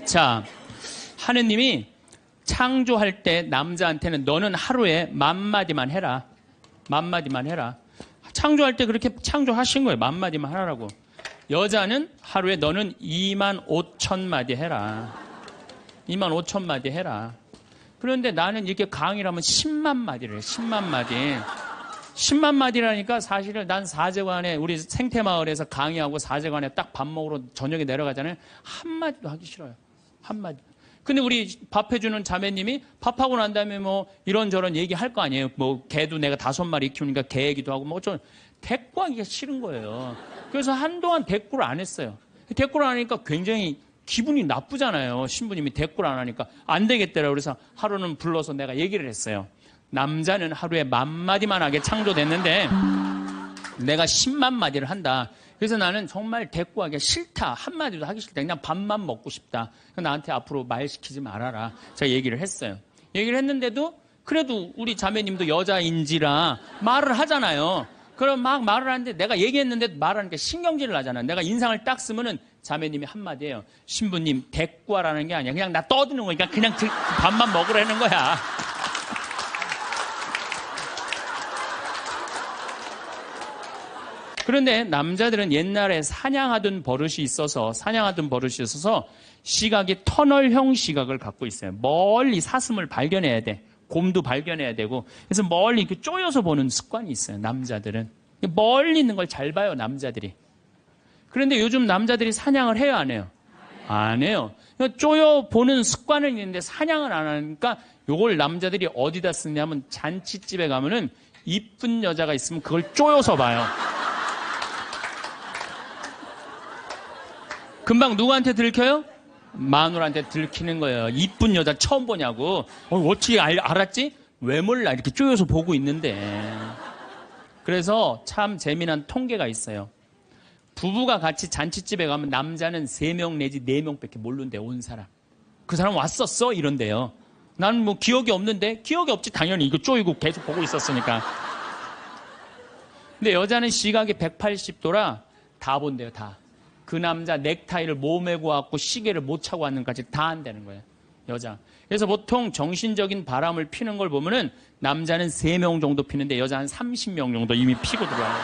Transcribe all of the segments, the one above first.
자, 하느님이 창조할 때 남자한테는 너는 하루에 10,000마디만 해라. 10,000마디만 해라. 창조할 때 그렇게 창조하신 거예요. 10,000마디만 하라고. 여자는 하루에 너는 25,000마디 해라. 25,000마디 해라. 그런데 나는 이렇게 강의를 하면 10만 마디를 해. 10만 마디. 10만 마디라니까 사실은 난 사제관에 우리 생태마을에서 강의하고 사제관에 딱 밥 먹으러 저녁에 내려가잖아요. 한마디도 하기 싫어요. 한마디. 근데 우리 밥 해주는 자매님이 밥하고 난 다음에 뭐 이런저런 얘기할 거 아니에요. 뭐 개도 내가 5마리 키우니까 개 얘기도 하고 뭐 좀 대꾸하기가 싫은 거예요. 그래서 한동안 대꾸를 안 했어요. 대꾸를 안 하니까 굉장히 기분이 나쁘잖아요. 신부님이 대꾸를 안 하니까 안 되겠더라고요. 그래서 하루는 불러서 내가 얘기를 했어요. 남자는 하루에 10,000마디만 하게 창조됐는데 내가 10만 마디를 한다. 그래서 나는 정말 대꾸하기가 싫다. 한마디도 하기 싫다. 그냥 밥만 먹고 싶다. 나한테 앞으로 말 시키지 말아라. 제가 얘기를 했어요. 얘기를 했는데도 그래도 우리 자매님도 여자인지라 말을 하잖아요. 그럼 막 말을 하는데 내가 얘기했는데도 말하니까 신경질을 하잖아요. 내가 인상을 딱 쓰면은 자매님이 한마디예요. 신부님 대꾸하라는 게 아니야. 그냥 나 떠드는 거니까 그냥 밥만 먹으라는 거야. 그런데 남자들은 옛날에 사냥하던 버릇이 있어서 시각이 터널형 시각을 갖고 있어요. 멀리 사슴을 발견해야 돼. 곰도 발견해야 되고. 그래서 멀리 이렇게 쪼여서 보는 습관이 있어요. 남자들은. 멀리 있는 걸 잘 봐요. 남자들이. 그런데 요즘 남자들이 사냥을 해요? 안 해요? 안 해요. 쪼여 보는 습관은 있는데 사냥을 안 하니까 요걸 남자들이 어디다 쓰냐면 잔치집에 가면은 이쁜 여자가 있으면 그걸 쪼여서 봐요. 금방 누구한테 들켜요? 마누라한테 들키는 거예요. 이쁜 여자 처음 보냐고. 어떻게 알았지? 왜 몰라? 이렇게 쪼여서 보고 있는데. 그래서 참 재미난 통계가 있어요. 부부가 같이 잔치집에 가면 남자는 3명 내지 4명밖에 모른대. 온 사람. 그 사람 왔었어? 이런데요. 나는 뭐 기억이 없는데? 기억이 없지. 당연히 이거 쪼이고 계속 보고 있었으니까. 근데 여자는 시각이 180도라 다 본대요. 다. 그 남자 넥타이를 몸에 고왔고 시계를 못 차고 왔는까지 다 한다는 거예요. 여자. 그래서 보통 정신적인 바람을 피는 걸 보면은 남자는 3명 정도 피는데 여자 한 30명 정도 이미 피고 들어와요.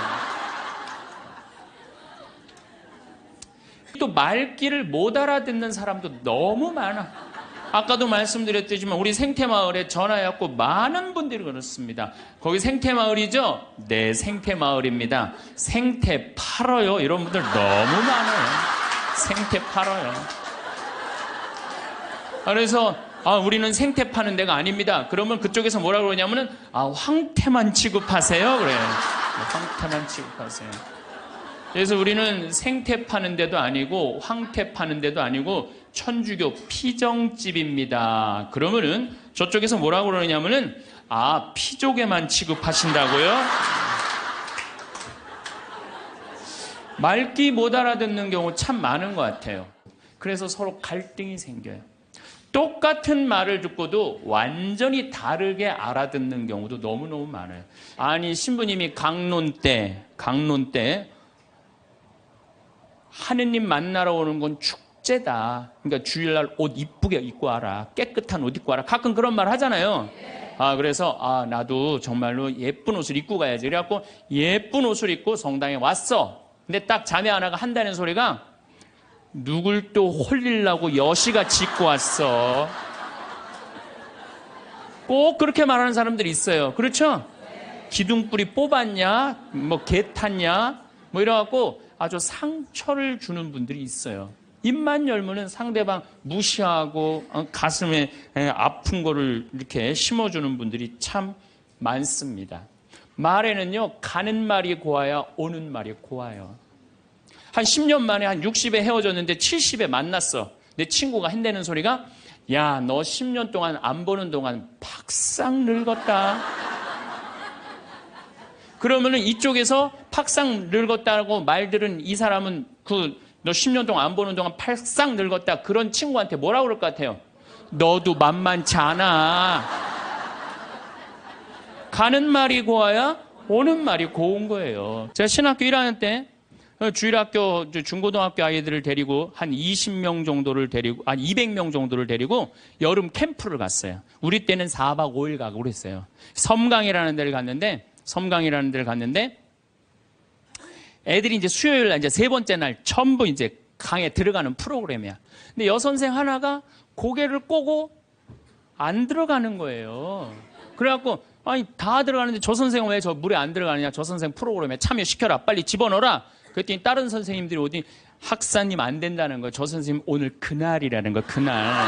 또 말귀를 못 알아듣는 사람도 너무 많아. 아까도 말씀드렸지만 우리 생태마을에 전화해갖고 많은 분들이 그렇습니다. 거기 생태마을이죠? 네, 생태마을입니다. 생태 팔아요. 이런 분들 너무 많아요. 생태 팔아요. 그래서 우리는 생태 파는 데가 아닙니다. 그러면 그쪽에서 뭐라고 그러냐면은 황태만 취급하세요. 그래요. 황태만 취급하세요. 그래서 우리는 생태 파는 데도 아니고 황태 파는 데도 아니고 천주교 피정집입니다. 그러면은 저쪽에서 뭐라고 그러냐면은 피족에만 취급하신다고요? 말귀 못 알아듣는 경우 참 많은 것 같아요. 그래서 서로 갈등이 생겨요. 똑같은 말을 듣고도 완전히 다르게 알아듣는 경우도 너무너무 많아요. 아니 신부님이 강론 때 하느님 만나러 오는 건 축제다. 그러니까 주일날 옷 이쁘게 입고 와라. 깨끗한 옷 입고 와라. 가끔 그런 말 하잖아요. 그래서 나도 정말로 예쁜 옷을 입고 가야지. 그래갖고 예쁜 옷을 입고 성당에 왔어. 근데 딱 자매 하나가 한다는 소리가 누굴 또 홀리려고 여시같이 입고 왔어. 꼭 그렇게 말하는 사람들이 있어요. 그렇죠? 기둥뿌리 뽑았냐? 뭐 개 탔냐? 뭐 이래갖고 아주 상처를 주는 분들이 있어요. 입만 열면은 상대방 무시하고 가슴에 아픈 거를 이렇게 심어주는 분들이 참 많습니다. 말에는요, 가는 말이 고와야 오는 말이 고와요. 한 10년 만에 한 60에 헤어졌는데 70에 만났어. 내 친구가 한다는 소리가 야, 너 10년 동안 안 보는 동안 팍싹 늙었다. 그러면은 이쪽에서 팍싹 늙었다고 말들은 이 사람은 너 10년 동안 안 보는 동안 팍싹 늙었다. 그런 친구한테 뭐라고 그럴 것 같아요? 너도 만만치 않아. 가는 말이 고와야 오는 말이 고운 거예요. 제가 신학교 1학년 때 주일학교, 중고등학교 아이들을 데리고 한 20명 정도를 데리고, 200명 정도를 데리고 여름 캠프를 갔어요. 우리 때는 4박 5일 가고 그랬어요. 섬강이라는 데를 갔는데, 애들이 이제 수요일 날 이제 세 번째 날 전부 이제 강에 들어가는 프로그램이야. 근데 여선생 하나가 고개를 꼬고 안 들어가는 거예요. 그래갖고, 아니, 다 들어가는데 저 선생은 왜 저 물에 안 들어가느냐? 저 선생 프로그램에 참여시켜라. 빨리 집어넣어라. 그랬더니 다른 선생님들이 오더니 학사님 안 된다는 거예요. 저 선생님 오늘 그날이라는 거예요. 그날.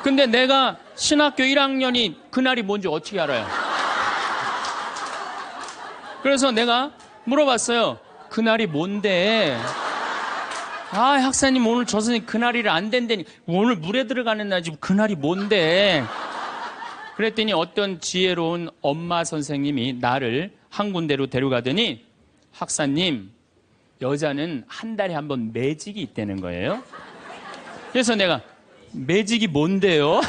근데 내가 신학교 1학년이 그날이 뭔지 어떻게 알아요? 그래서 내가 물어봤어요. 그날이 뭔데? 학사님 오늘 저 선생님 그날이라 안 된다니. 오늘 물에 들어가는 날 지금 그날이 뭔데? 그랬더니 어떤 지혜로운 엄마 선생님이 나를 한 군데로 데려가더니 학사님, 여자는 한 달에 한 번 매직이 있다는 거예요. 그래서 내가 매직이 뭔데요?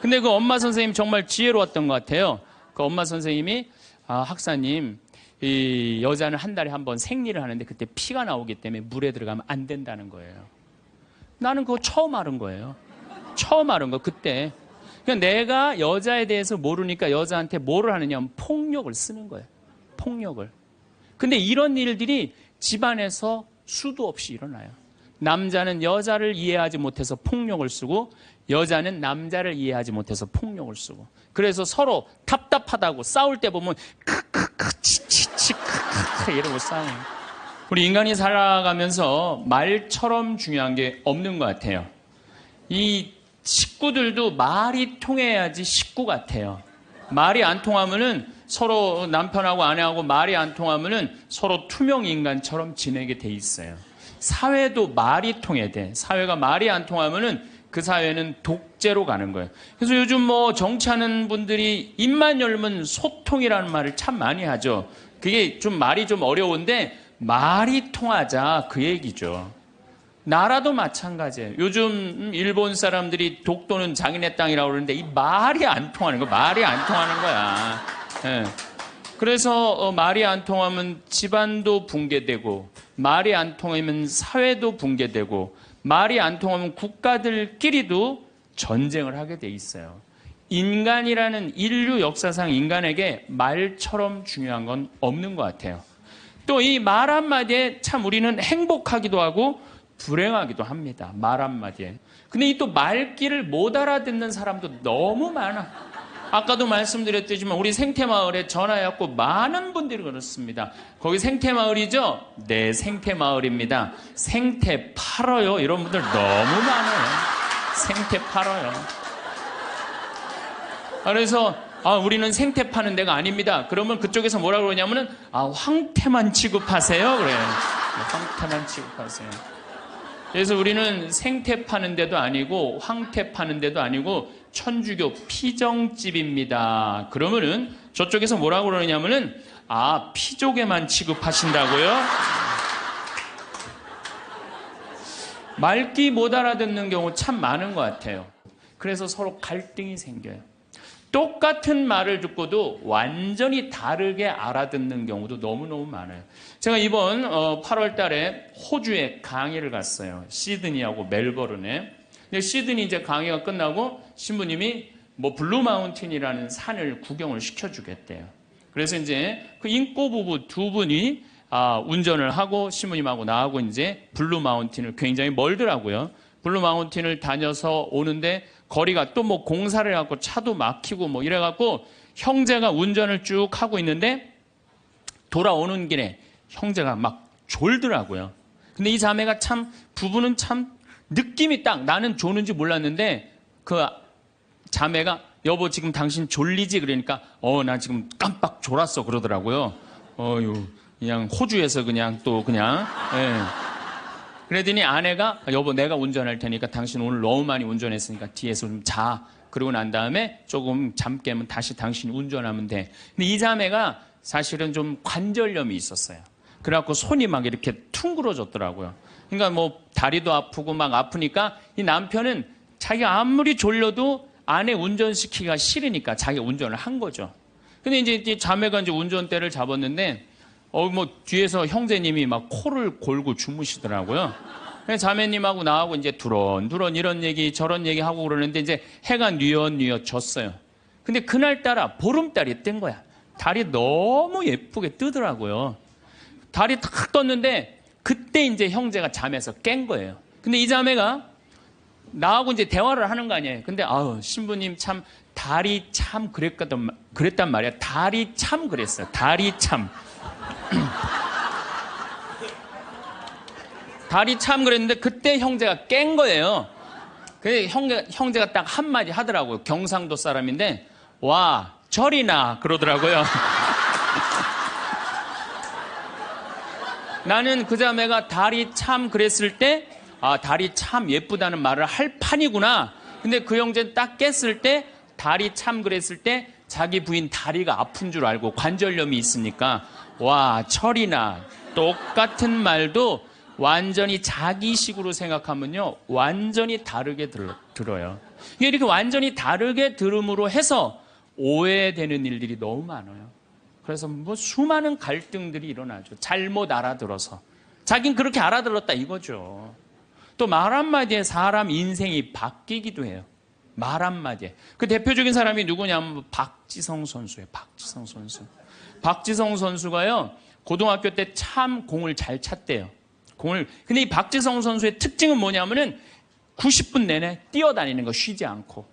근데 그 엄마 선생님 정말 지혜로웠던 것 같아요. 그 엄마 선생님이 학사님, 이 여자는 한 달에 한 번 생리를 하는데 그때 피가 나오기 때문에 물에 들어가면 안 된다는 거예요. 나는 그거 처음 알은 거예요. 처음 알은 거 그때. 그러니까 내가 여자에 대해서 모르니까 여자한테 뭐를 하느냐면 폭력을 쓰는 거예요. 폭력을. 근데 이런 일들이 집안에서 수도 없이 일어나요. 남자는 여자를 이해하지 못해서 폭력을 쓰고 여자는 남자를 이해하지 못해서 폭력을 쓰고 그래서 서로 답답하다고 싸울 때 보면 크크크 치치치 크크크 이러고 싸워요. 우리 인간이 살아가면서 말처럼 중요한 게 없는 것 같아요. 이 식구들도 말이 통해야지 식구 같아요. 말이 안 통하면은 서로 남편하고 아내하고 말이 안 통하면은 서로 투명 인간처럼 지내게 돼 있어요. 사회도 말이 통해야 돼. 사회가 말이 안 통하면은 그 사회는 독재로 가는 거예요. 그래서 요즘 뭐 정치하는 분들이 입만 열면 소통이라는 말을 참 많이 하죠. 그게 좀 말이 좀 어려운데 말이 통하자 그 얘기죠. 나라도 마찬가지예요. 요즘 일본 사람들이 독도는 자기네 땅이라고 그러는데 이 말이 안 통하는 거야. 말이 안 통하는 거야. 예. 그래서 말이 안 통하면 집안도 붕괴되고 말이 안 통하면 사회도 붕괴되고 말이 안 통하면 국가들끼리도 전쟁을 하게 돼 있어요. 인간이라는 인류 역사상 인간에게 말처럼 중요한 건 없는 것 같아요. 또 이 말 한마디에 참 우리는 행복하기도 하고 불행하기도 합니다. 말 한마디에. 근데 이 또 말귀를 못 알아듣는 사람도 너무 많아. 아까도 말씀드렸지만 우리 생태마을에 전화해갖고 많은 분들이 그렇습니다. 거기 생태마을이죠? 네, 생태마을입니다. 생태 팔어요. 이런 분들 너무 많아요. 생태 팔어요. 그래서 우리는 생태 파는 데가 아닙니다. 그러면 그쪽에서 뭐라고 그러냐면은 황태만 취급하세요. 그래요. 황태만 취급하세요. 그래서 우리는 생태 파는 데도 아니고 황태 파는 데도 아니고 천주교 피정집입니다. 그러면은 저쪽에서 뭐라고 그러냐면은 피족에만 취급하신다고요? 말귀 못 알아듣는 경우 참 많은 것 같아요. 그래서 서로 갈등이 생겨요. 똑같은 말을 듣고도 완전히 다르게 알아듣는 경우도 너무너무 많아요. 제가 이번 8월 달에 호주에 강의를 갔어요. 시드니하고 멜버른에. 근데 시드니 이제 강의가 끝나고 신부님이 블루 마운틴이라는 산을 구경을 시켜주겠대요. 그래서 이제 그 인꼬 부부 두 분이 운전을 하고 신부님하고 나하고 이제 블루 마운틴을 굉장히 멀더라고요. 블루 마운틴을 다녀서 오는데 거리가 또 공사를 해갖고 차도 막히고 이래갖고 형제가 운전을 쭉 하고 있는데 돌아오는 길에 형제가 막 졸더라고요. 근데 이 자매가 부부는 참 느낌이 딱 나는 조는지 몰랐는데 그 자매가 여보 지금 당신 졸리지? 그러니까 나 지금 깜빡 졸았어 그러더라고요. 그냥 호주에서 그냥 예. 그러더니 아내가 여보 내가 운전할 테니까 당신 오늘 너무 많이 운전했으니까 뒤에서 좀 자. 그러고 난 다음에 조금 잠 깨면 다시 당신이 운전하면 돼. 근데 이 자매가 사실은 좀 관절염이 있었어요. 그래갖고 손이 막 이렇게 퉁그러졌더라고요. 그러니까 다리도 아프고 막 아프니까 이 남편은 자기가 아무리 졸려도 아내 운전시키기가 싫으니까 자기 운전을 한 거죠. 근데 이제 자매가 이제 운전대를 잡았는데, 뭐 뒤에서 형제님이 막 코를 골고 주무시더라고요. 그래서 자매님하고 나하고 이제 두런두런 이런 얘기 저런 얘기 하고 그러는데 이제 해가 뉘엿뉘엿 졌어요. 근데 그날따라 보름달이 뜬 거야. 달이 너무 예쁘게 뜨더라고요. 달이 탁 떴는데 그때 이제 형제가 잠에서 깬 거예요. 근데 이 자매가 나하고 이제 대화를 하는 거 아니에요. 근데 신부님 참 달이 참 그랬단 말이야. 달이 참 그랬어요. 달이 참. 달이 참 그랬는데 그때 형제가 깬 거예요. 그래서 형제가 딱 한마디 하더라고요. 경상도 사람인데 와 절이나 그러더라고요. 나는 그 자매가 달이 참 그랬을 때 달이 참 예쁘다는 말을 할 판이구나. 근데 그 형제는 딱 깼을 때 달이 참 그랬을 때 자기 부인 다리가 아픈 줄 알고 관절염이 있으니까 와 철이나 똑같은 말도 완전히 자기식으로 생각하면요 완전히 다르게 들어요. 이게 이렇게 완전히 다르게 들음으로 해서 오해되는 일들이 너무 많아요. 그래서 뭐 수많은 갈등들이 일어나죠. 잘못 알아들어서 자긴 그렇게 알아들었다 이거죠. 또 말 한마디에 사람 인생이 바뀌기도 해요. 말 한마디에. 그 대표적인 사람이 누구냐면 박지성 선수예요. 박지성 선수. 박지성 선수가요 고등학교 때 참 공을 잘 찼대요. 근데 이 박지성 선수의 특징은 뭐냐면은 90분 내내 뛰어다니는 거 쉬지 않고.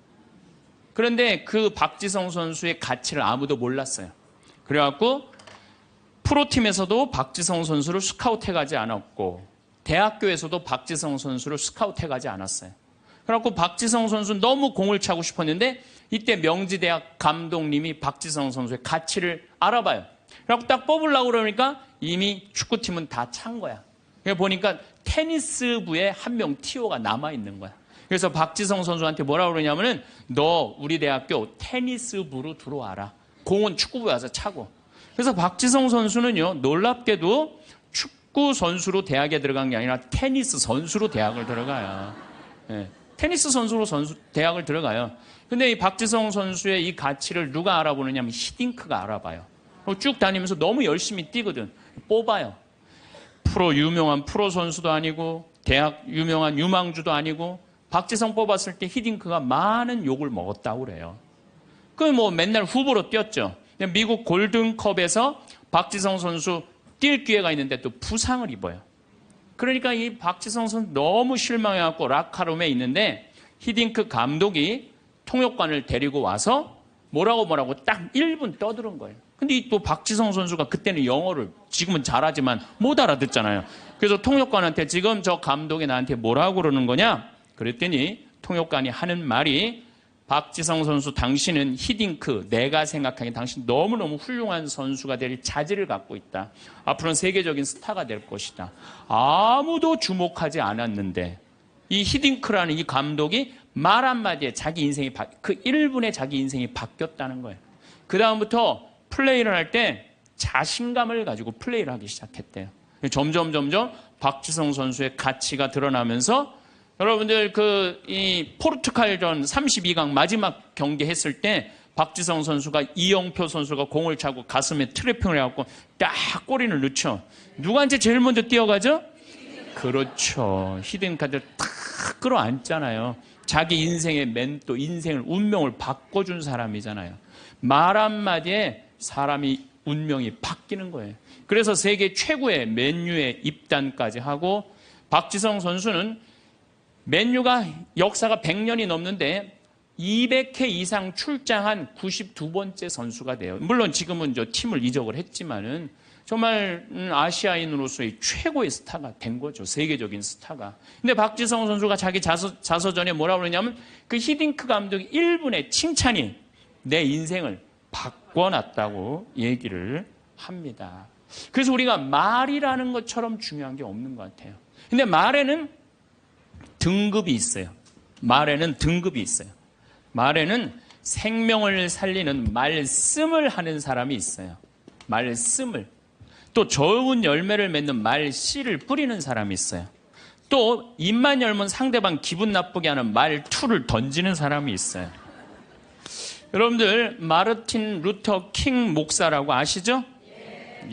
그런데 그 박지성 선수의 가치를 아무도 몰랐어요. 그래갖고 프로팀에서도 박지성 선수를 스카우트해가지 않았고 대학교에서도 박지성 선수를 스카우트해가지 않았어요. 그래갖고 박지성 선수는 너무 공을 차고 싶었는데 이때 명지대학 감독님이 박지성 선수의 가치를 알아봐요. 그래갖고 딱 뽑으려고 그러니까 이미 축구팀은 다 찬 거야. 그래서 보니까 테니스부에 한 명 TO가 남아있는 거야. 그래서 박지성 선수한테 뭐라고 그러냐면은 너 우리 대학교 테니스부로 들어와라. 공은 축구부에 와서 차고. 그래서 박지성 선수는요 놀랍게도 축구 선수로 대학에 들어간 게 아니라 테니스 선수로 대학을 들어가요. 네. 테니스 선수로 대학을 들어가요. 근데 이 박지성 선수의 이 가치를 누가 알아보느냐 하면 히딩크가 알아봐요. 쭉 다니면서 너무 열심히 뛰거든. 뽑아요. 유명한 프로 선수도 아니고 대학 유명한 유망주도 아니고 박지성 뽑았을 때 히딩크가 많은 욕을 먹었다고 그래요. 뭐 맨날 후보로 뛰었죠. 미국 골든컵에서 박지성 선수 뛸 기회가 있는데 또 부상을 입어요. 그러니까 이 박지성 선수 너무 실망해갖고 락카룸에 있는데 히딩크 감독이 통역관을 데리고 와서 뭐라고 딱 1분 떠드는 거예요. 근데 또 박지성 선수가 그때는 영어를 지금은 잘하지만 못 알아듣잖아요. 그래서 통역관한테 지금 저 감독이 나한테 뭐라고 그러는 거냐? 그랬더니 통역관이 하는 말이 박지성 선수 당신은 히딩크 내가 생각하기에 당신 너무너무 훌륭한 선수가 될 자질을 갖고 있다. 앞으로는 세계적인 스타가 될 것이다. 아무도 주목하지 않았는데 이 히딩크라는 이 감독이 말 한마디에 자기 인생이 그 1분에 자기 인생이 바뀌었다는 거예요. 그 다음부터 플레이를 할 때 자신감을 가지고 플레이를 하기 시작했대요. 점점 박지성 선수의 가치가 드러나면서 여러분들 이 포르투갈전 32강 마지막 경기 했을 때 박지성 선수가 이영표 선수가 공을 차고 가슴에 트래핑을 해갖고 딱 골인을 넣죠. 누구한테 제일 먼저 뛰어가죠? 그렇죠. 히딩크한테 탁 끌어안잖아요. 자기 인생의 멘토, 인생을 운명을 바꿔준 사람이잖아요. 말 한마디에 사람이 운명이 바뀌는 거예요. 그래서 세계 최고의 맨유에 입단까지 하고 박지성 선수는 맨유가 역사가 100년이 넘는데 200회 이상 출장한 92번째 선수가 돼요. 물론 지금은 팀을 이적을 했지만은 정말 아시아인으로서의 최고의 스타가 된 거죠. 세계적인 스타가. 근데 박지성 선수가 자기 자서전에 뭐라고 그러냐면 그 히딩크 감독이 1분의 칭찬이 내 인생을 바꿔놨다고 얘기를 합니다. 그래서 우리가 말이라는 것처럼 중요한 게 없는 것 같아요. 근데 말에는 등급이 있어요. 말에는 등급이 있어요. 말에는 생명을 살리는 말씀을 하는 사람이 있어요. 말씀을. 또 좋은 열매를 맺는 말씨를 뿌리는 사람이 있어요. 또 입만 열면 상대방 기분 나쁘게 하는 말투를 던지는 사람이 있어요. 여러분들 마르틴 루터 킹 목사라고 아시죠?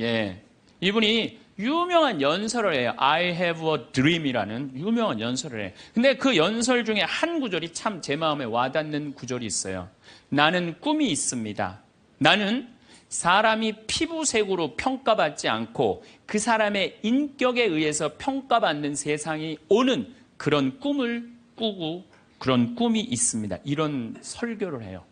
예. 이분이 유명한 연설을 해요. I have a dream이라는 유명한 연설을 해요. 근데 그 연설 중에 한 구절이 참 제 마음에 와닿는 구절이 있어요. 나는 꿈이 있습니다. 나는 사람이 피부색으로 평가받지 않고 그 사람의 인격에 의해서 평가받는 세상이 오는 그런 꿈을 꾸고 그런 꿈이 있습니다. 이런 설교를 해요.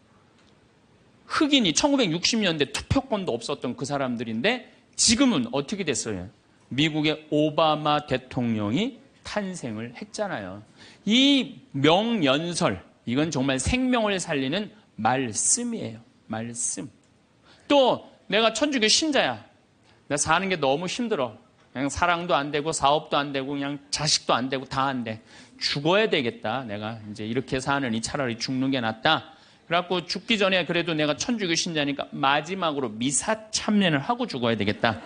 흑인이 1960년대 투표권도 없었던 그 사람들인데 지금은 어떻게 됐어요? 미국의 오바마 대통령이 탄생을 했잖아요. 이 명연설, 이건 정말 생명을 살리는 말씀이에요. 말씀. 또 내가 천주교 신자야. 나 사는 게 너무 힘들어. 그냥 사랑도 안 되고 사업도 안 되고 그냥 자식도 안 되고 다 안 돼. 죽어야 되겠다. 내가 이제 이렇게 사느니 차라리 죽는 게 낫다. 그래갖고 죽기 전에 그래도 내가 천주교 신자니까 마지막으로 미사 참여를 하고 죽어야 되겠다.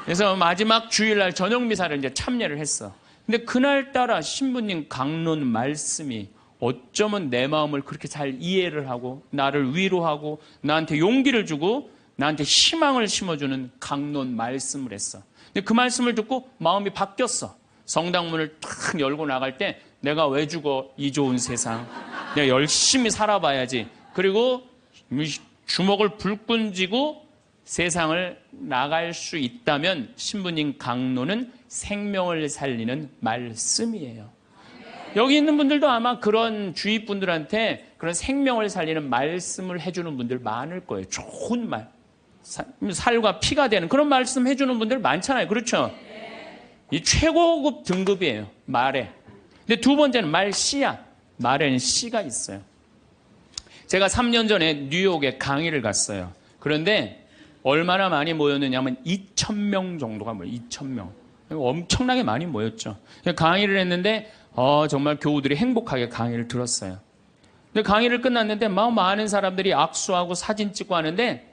그래서 마지막 주일날 저녁 미사를 이제 참여를 했어. 근데 그날따라 신부님 강론 말씀이 어쩌면 내 마음을 그렇게 잘 이해를 하고 나를 위로하고 나한테 용기를 주고 나한테 희망을 심어주는 강론 말씀을 했어. 근데 그 말씀을 듣고 마음이 바뀌었어. 성당문을 탁 열고 나갈 때 내가 왜 죽어? 이 좋은 세상. 내가 열심히 살아봐야지. 그리고 주먹을 불끈 쥐고 세상을 나갈 수 있다면 신부님 강론은 생명을 살리는 말씀이에요. 여기 있는 분들도 아마 그런 주위 분들한테 그런 생명을 살리는 말씀을 해주는 분들 많을 거예요. 좋은 말. 살과 피가 되는 그런 말씀 해주는 분들 많잖아요. 그렇죠? 이 최고급 등급이에요. 말에. 근데 두 번째는 말씨야. 말에는 씨가 있어요. 제가 3년 전에 뉴욕에 강의를 갔어요. 그런데 얼마나 많이 모였느냐면 2,000명 정도가 모여요. 2,000명. 엄청나게 많이 모였죠. 강의를 했는데 정말 교우들이 행복하게 강의를 들었어요. 근데 강의를 끝났는데 많은 사람들이 악수하고 사진 찍고 하는데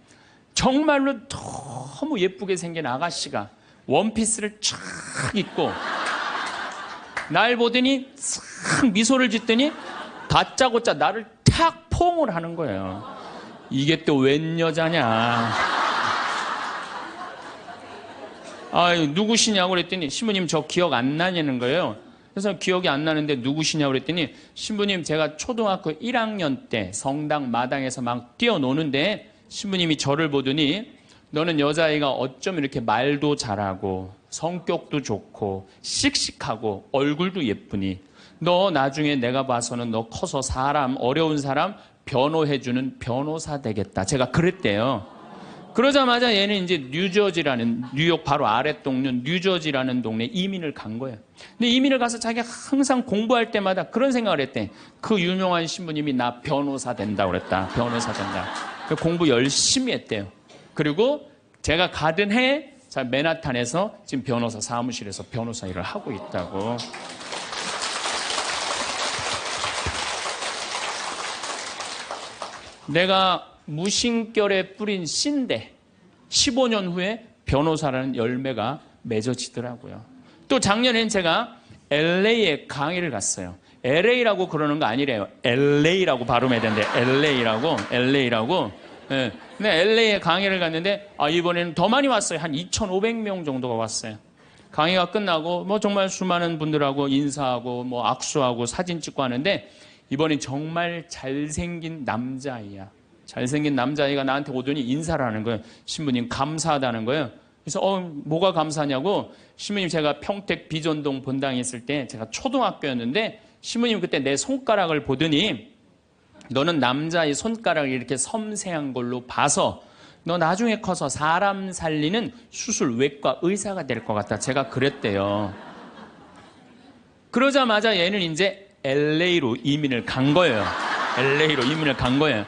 정말로 너무 예쁘게 생긴 아가씨가 원피스를 쫙 입고 날 보더니 싹 미소를 짓더니 다짜고짜 나를 탁 포옹을 하는 거예요. 이게 또 웬 여자냐. 누구시냐고 그랬더니 신부님 저 기억 안 나냐는 거예요. 그래서 기억이 안 나는데 누구시냐고 그랬더니 신부님 제가 초등학교 1학년 때 성당 마당에서 막 뛰어노는데 신부님이 저를 보더니 너는 여자아이가 어쩜 이렇게 말도 잘하고 성격도 좋고 씩씩하고 얼굴도 예쁘니 너 나중에 내가 봐서는 너 커서 어려운 사람 변호해주는 변호사 되겠다. 제가 그랬대요. 그러자마자 얘는 이제 뉴저지라는 뉴욕 바로 아랫동네 뉴저지라는 동네에 이민을 간 거예요. 근데 이민을 가서 자기가 항상 공부할 때마다 그런 생각을 했대. 그 유명한 신부님이 나 변호사 된다고 그랬다. 변호사 된다. 공부 열심히 했대요. 그리고 제가 가던 해에 맨하탄에서 지금 변호사 사무실에서 변호사 일을 하고 있다고. 내가 무심결에 뿌린 씨인데 15년 후에 변호사라는 열매가 맺어지더라고요. 또 작년엔 제가 LA에 강의를 갔어요. LA라고 그러는 거 아니래요. LA라고 발음해야 되는데 LA라고. 네. 근데 LA에 강의를 갔는데 이번에는 더 많이 왔어요. 한 2,500명 정도가 왔어요. 강의가 끝나고 정말 수많은 분들하고 인사하고 악수하고 사진 찍고 하는데 이번엔 정말 잘생긴 남자아이야. 잘생긴 남자아이가 나한테 오더니 인사를 하는 거예요. 신부님 감사하다는 거예요. 그래서 뭐가 감사하냐고. 신부님 제가 평택 비전동 본당에 있을 때 제가 초등학교였는데 신부님 그때 내 손가락을 보더니 너는 남자의 손가락이 이렇게 섬세한 걸로 봐서 너 나중에 커서 사람 살리는 수술외과 의사가 될 것 같다. 제가 그랬대요. 그러자마자 얘는 이제 LA로 이민을 간 거예요. LA로 이민을 간 거예요.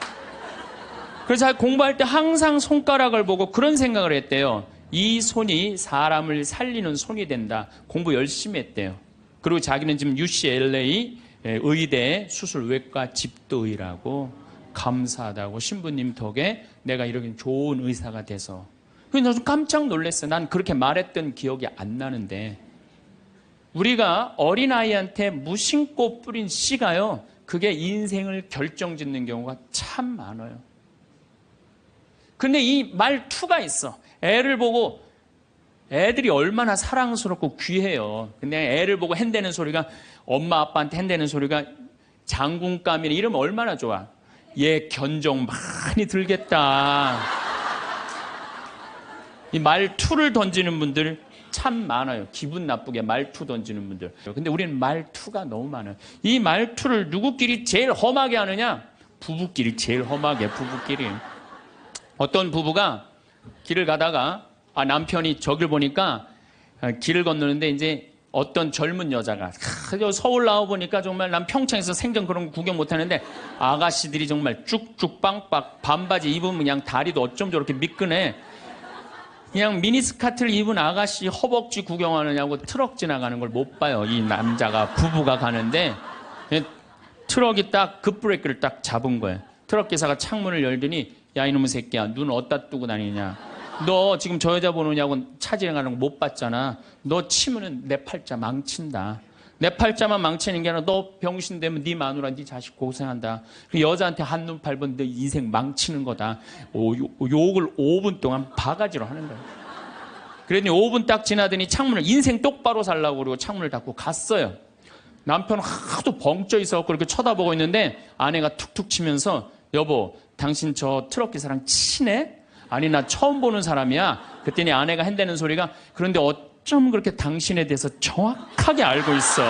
그래서 공부할 때 항상 손가락을 보고 그런 생각을 했대요. 이 손이 사람을 살리는 손이 된다. 공부 열심히 했대요. 그리고 자기는 지금 UCLA 의대 수술외과 집도의라고 감사하다고 신부님 덕에 내가 이렇게 좋은 의사가 돼서. 그래서 좀 깜짝 놀랐어요. 난 그렇게 말했던 기억이 안 나는데 우리가 어린아이한테 무심코 뿌린 씨가요 그게 인생을 결정짓는 경우가 참 많아요. 근데 이 말투가 있어. 애를 보고, 애들이 얼마나 사랑스럽고 귀해요. 근데 애를 보고 핸대는 소리가, 엄마 아빠한테 핸대는 소리가 장군감이나 이러면 얼마나 좋아. 얘 견종 많이 들겠다. 이 말투를 던지는 분들 참 많아요. 기분 나쁘게 말투 던지는 분들. 근데 우리는 말투가 너무 많아요. 이 말투를 누구끼리 제일 험하게 하느냐? 부부끼리 제일 험하게, 부부끼리. 어떤 부부가 길을 가다가 남편이 저길 보니까 길을 건너는데 이제 어떤 젊은 여자가 서울 나와 보니까 정말 난 평창에서 생전 그런 거 구경 못하는데 아가씨들이 정말 쭉쭉 빵빵 반바지 입으면 그냥 다리도 어쩜 저렇게 미끈해. 그냥 미니스커트를 입은 아가씨 허벅지 구경하느냐고 트럭 지나가는 걸 못 봐요. 이 남자가 부부가 가는데 트럭이 딱 급브레이크를 딱 잡은 거예요. 트럭 기사가 창문을 열더니 야 이놈의 새끼야 눈 어디다 뜨고 다니냐. 너 지금 저 여자 보느냐고 차 지나가는 거 못 봤잖아. 너 치면은 내 팔자 망친다. 내 팔자만 망치는 게 아니라 너 병신 되면 네 마누라 네 자식 고생한다. 그 여자한테 한눈 팔면 너 인생 망치는 거다. 욕을 5분 동안 바가지로 하는 거야. 그랬더니 5분 딱 지나더니 창문을 인생 똑바로 살라고 그러고 창문을 닫고 갔어요. 남편은 하도 벙쪄 있어서 그렇게 쳐다보고 있는데 아내가 툭툭 치면서 여보 당신 저 트럭 기사랑 친해? 아니 나 처음 보는 사람이야. 그랬더니 아내가 핸대는 소리가 그런데 어쩜 그렇게 당신에 대해서 정확하게 알고 있어?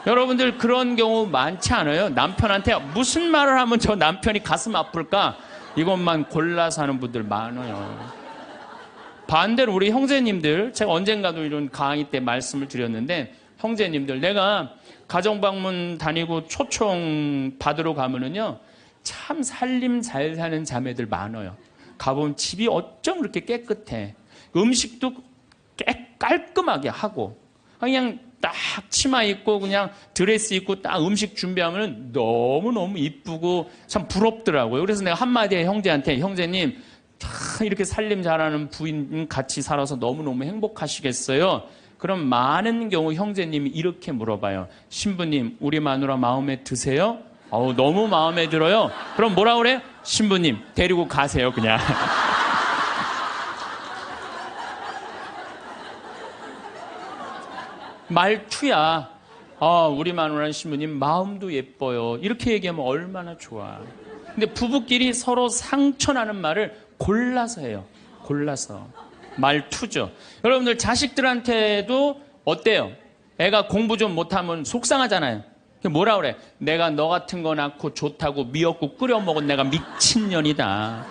여러분들 그런 경우 많지 않아요? 남편한테 무슨 말을 하면 저 남편이 가슴 아플까? 이것만 골라서 하는 분들 많아요. 반대로 우리 형제님들, 제가 언젠가도 이런 강의 때 말씀을 드렸는데 형제님들, 내가 가정방문 다니고 초청 받으러 가면은요, 참 살림 잘 사는 자매들 많아요. 가보면 집이 어쩜 그렇게 깨끗해. 음식도 깔끔하게 하고, 그냥 딱 치마 입고 그냥 드레스 입고 딱 음식 준비하면 너무너무 이쁘고 참 부럽더라고요. 그래서 내가 한마디 해 형제한테, 형제님, 다 이렇게 살림 잘하는 부인 같이 살아서 너무너무 행복하시겠어요? 그럼 많은 경우 형제님이 이렇게 물어봐요. 신부님, 우리 마누라 마음에 드세요? 너무 마음에 들어요. 그럼 뭐라 그래? 신부님, 데리고 가세요, 그냥. 말투야. 우리 마누라 신부님 마음도 예뻐요. 이렇게 얘기하면 얼마나 좋아. 근데 부부끼리 서로 상처나는 말을 골라서 해요. 골라서. 말투죠. 여러분들 자식들한테도 어때요? 애가 공부 좀 못하면 속상하잖아요. 뭐라 그래? 내가 너 같은 거 낳고 좋다고 미역국 끓여 먹은 내가 미친년이다.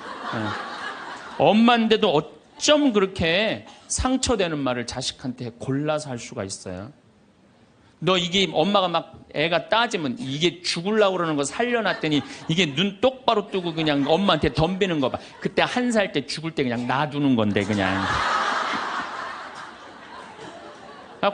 엄마인데도 어쩜 그렇게 상처되는 말을 자식한테 골라서 할 수가 있어요? 너 이게 엄마가 막 애가 따지면 이게 죽으려고 그러는 거 살려놨더니 이게 눈 똑바로 뜨고 그냥 엄마한테 덤비는 거 봐. 그때 1살 때 죽을 때 그냥 놔두는 건데 그냥.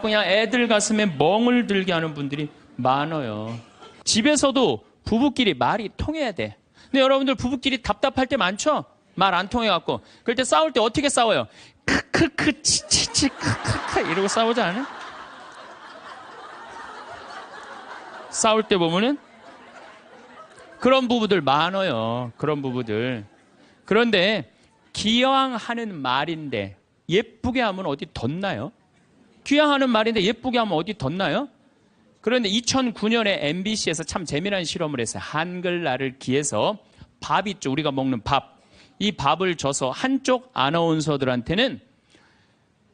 그냥 애들 가슴에 멍을 들게 하는 분들이 많아요. 집에서도 부부끼리 말이 통해야 돼. 근데 여러분들 부부끼리 답답할 때 많죠? 말 안 통해갖고. 그럴 때 싸울 때 어떻게 싸워요? 크크크 치치치 크크크 이러고 싸우지 않아요? 싸울 때 보면은 그런 부부들 많아요. 그런 부부들. 그런데 기왕 하는 말인데 예쁘게 하면 어디 덧나요? 기왕 하는 말인데 예쁘게 하면 어디 덧나요? 그런데 2009년에 MBC에서 참 재미난 실험을 했어요. 한글날을 기해서 밥 있죠. 우리가 먹는 밥. 이 밥을 줘서 한쪽 아나운서들한테는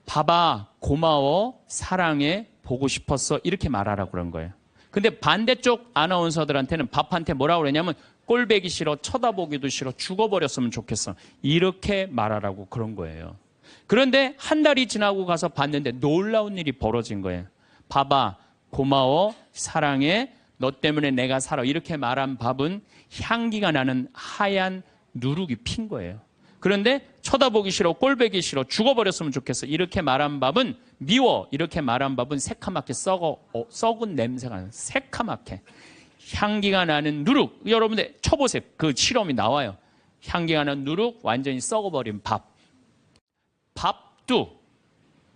밥아 고마워 사랑해 보고 싶었어 이렇게 말하라고 그런 거예요. 근데 반대쪽 아나운서들한테는 밥한테 뭐라고 그러냐면 꼴배기 싫어, 쳐다보기도 싫어, 죽어버렸으면 좋겠어. 이렇게 말하라고 그런 거예요. 그런데 한 달이 지나고 가서 봤는데 놀라운 일이 벌어진 거예요. 봐봐, 고마워, 사랑해, 너 때문에 내가 살아. 이렇게 말한 밥은 향기가 나는 하얀 누룩이 핀 거예요. 그런데 쳐다보기 싫어, 꼴배기 싫어, 죽어버렸으면 좋겠어. 이렇게 말한 밥은 미워. 이렇게 말한 밥은 새카맣게 썩은 냄새가 나는 새카맣게. 향기가 나는 누룩. 여러분들 쳐보세요. 그 실험이 나와요. 향기가 나는 누룩, 완전히 썩어버린 밥.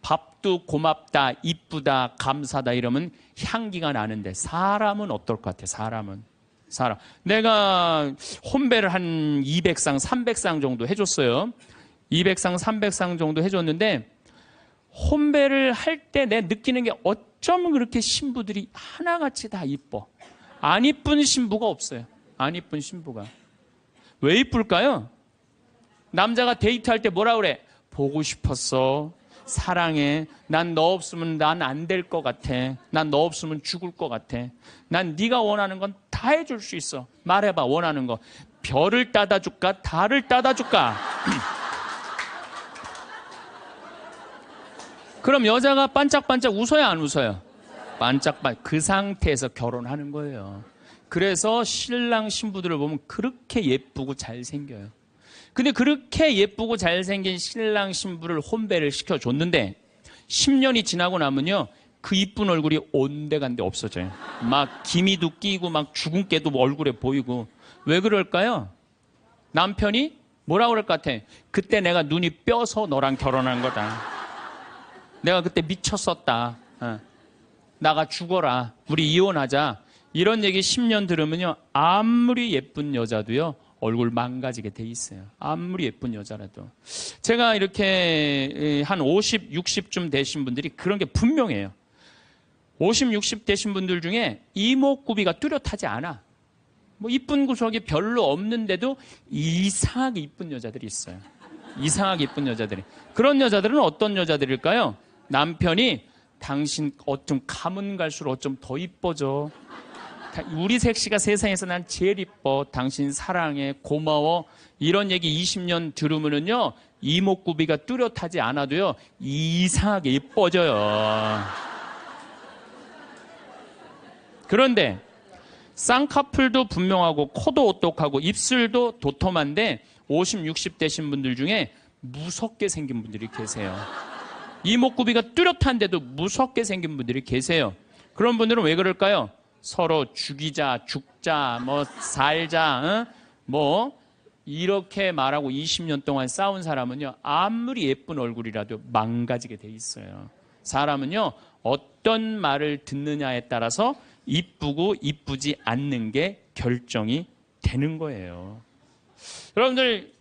밥도 고맙다, 이쁘다, 감사다 이러면 향기가 나는데 사람은 어떨 것 같아? 사람. 내가 혼배를 한 200상, 300상 정도 해줬어요. 200상, 300상 정도 해줬는데 혼배를 할 때 내 느끼는 게 어쩜 그렇게 신부들이 하나같이 다 이뻐. 안 이쁜 신부가 없어요. 안 이쁜 신부가. 왜 이쁠까요? 남자가 데이트할 때 뭐라 그래? 보고 싶었어. 사랑해. 난 너 없으면 난 안 될 것 같아. 난 너 없으면 죽을 것 같아. 난 네가 원하는 건 다 해줄 수 있어. 말해봐, 원하는 거. 별을 따다 줄까? 달을 따다 줄까? 그럼 여자가 반짝반짝 웃어야 안 웃어요? 반짝반짝. 그 상태에서 결혼하는 거예요. 그래서 신랑 신부들을 보면 그렇게 예쁘고 잘생겨요. 근데 그렇게 예쁘고 잘생긴 신랑 신부를 혼배를 시켜줬는데 10년이 지나고 나면요, 그 이쁜 얼굴이 온데간데 없어져요. 막 기미도 끼고 막 주근깨도 얼굴에 보이고. 왜 그럴까요? 남편이 뭐라고 그럴 것 같아? 그때 내가 눈이 뼈서 너랑 결혼한 거다. 내가 그때 미쳤었다. 나가 죽어라. 우리 이혼하자. 이런 얘기 10년 들으면요, 아무리 예쁜 여자도요, 얼굴 망가지게 돼 있어요. 아무리 예쁜 여자라도. 제가 이렇게 한 50, 60쯤 되신 분들이 그런 게 분명해요. 50, 60 되신 분들 중에 이목구비가 뚜렷하지 않아. 뭐 이쁜 구석이 별로 없는데도 이상하게 이쁜 여자들이 있어요. 이상하게 이쁜 여자들이. 그런 여자들은 어떤 여자들일까요? 남편이 당신 어쩜 가면 갈수록 어쩜 더 이뻐져. 우리 색시가 세상에서 난 제일 이뻐. 당신 사랑해. 고마워. 이런 얘기 20년 들으면은요, 이목구비가 뚜렷하지 않아도요, 이상하게 이뻐져요. 그런데 쌍꺼풀도 분명하고 코도 오똑하고 입술도 도톰한데 50, 60 되신 분들 중에 무섭게 생긴 분들이 계세요. 이목구비가 뚜렷한데도 무섭게 생긴 분들이 계세요. 그런 분들은 왜 그럴까요? 서로 죽이자, 죽자, 뭐 살자, 뭐 이렇게 말하고 20년 동안 싸운 사람은요, 아무리 예쁜 얼굴이라도 망가지게 돼 있어요. 사람은요, 어떤 말을 듣느냐에 따라서 이쁘고 이쁘지 않는 게 결정이 되는 거예요. 여러분들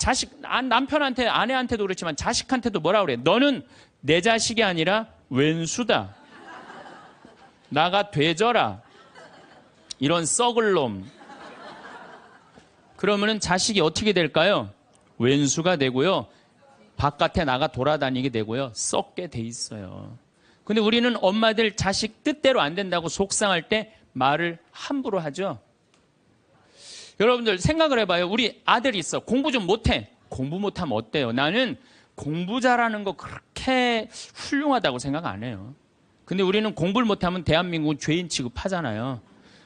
남편한테, 아내한테도 그렇지만 자식한테도 뭐라 그래? 너는 내 자식이 아니라 왼수다. 나가 되져라. 이런 썩을 놈. 그러면은 자식이 어떻게 될까요? 왼수가 되고요, 바깥에 나가 돌아다니게 되고요, 썩게 돼 있어요. 근데 우리는 엄마들 자식 뜻대로 안 된다고 속상할 때 말을 함부로 하죠. 여러분들 생각을 해봐요. 우리 아들이 있어. 공부 좀 못해. 공부 못하면 어때요? 나는 공부 잘하는 거 그렇게 훌륭하다고 생각 안 해요. 근데 우리는 공부를 못하면 대한민국은 죄인 취급하잖아요.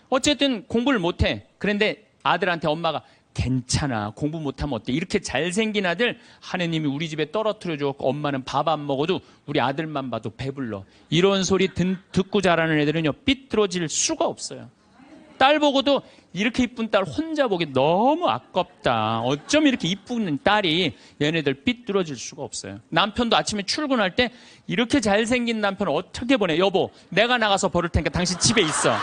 어쨌든 공부를 못해. 그런데 아들한테 엄마가 괜찮아. 공부 못하면 어때? 이렇게 잘생긴 아들 하느님이 우리 집에 떨어뜨려줘. 엄마는 밥 안 먹어도 우리 아들만 봐도 배불러. 이런 소리 듣고 자라는 애들은요, 삐뚤어질 수가 없어요. 딸 보고도 이렇게 이쁜 딸 혼자 보기 너무 아깝다. 어쩜 이렇게 이쁜 딸이, 얘네들 삐뚤어질 수가 없어요. 남편도 아침에 출근할 때 이렇게 잘생긴 남편 어떻게 보내? 여보, 내가 나가서 버릴 테니까 당신 집에 있어.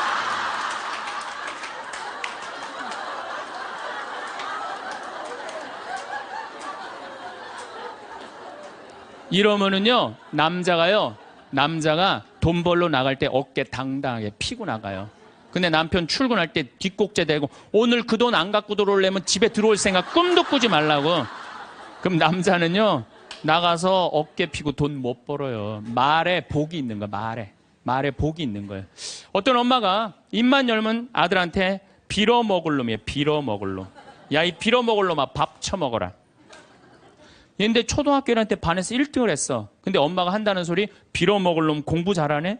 이러면은요, 남자가 돈 벌러 나갈 때 어깨 당당하게 피고 나가요. 근데 남편 출근할 때 뒷꼭지 대고 오늘 그 돈 안 갖고 들어오려면 집에 들어올 생각 꿈도 꾸지 말라고. 그럼 남자는요, 나가서 어깨 피고 돈 못 벌어요. 말에 복이 있는 거야. 말에 복이 있는 거예요. 어떤 엄마가 입만 열면 아들한테 빌어먹을 놈이에요. 빌어먹을 놈. 야, 이 빌어먹을 놈아, 밥 처먹어라. 얘인데 초등학교 1학년 때 반에서 1등을 했어. 근데 엄마가 한다는 소리, 빌어먹을 놈 공부 잘하네?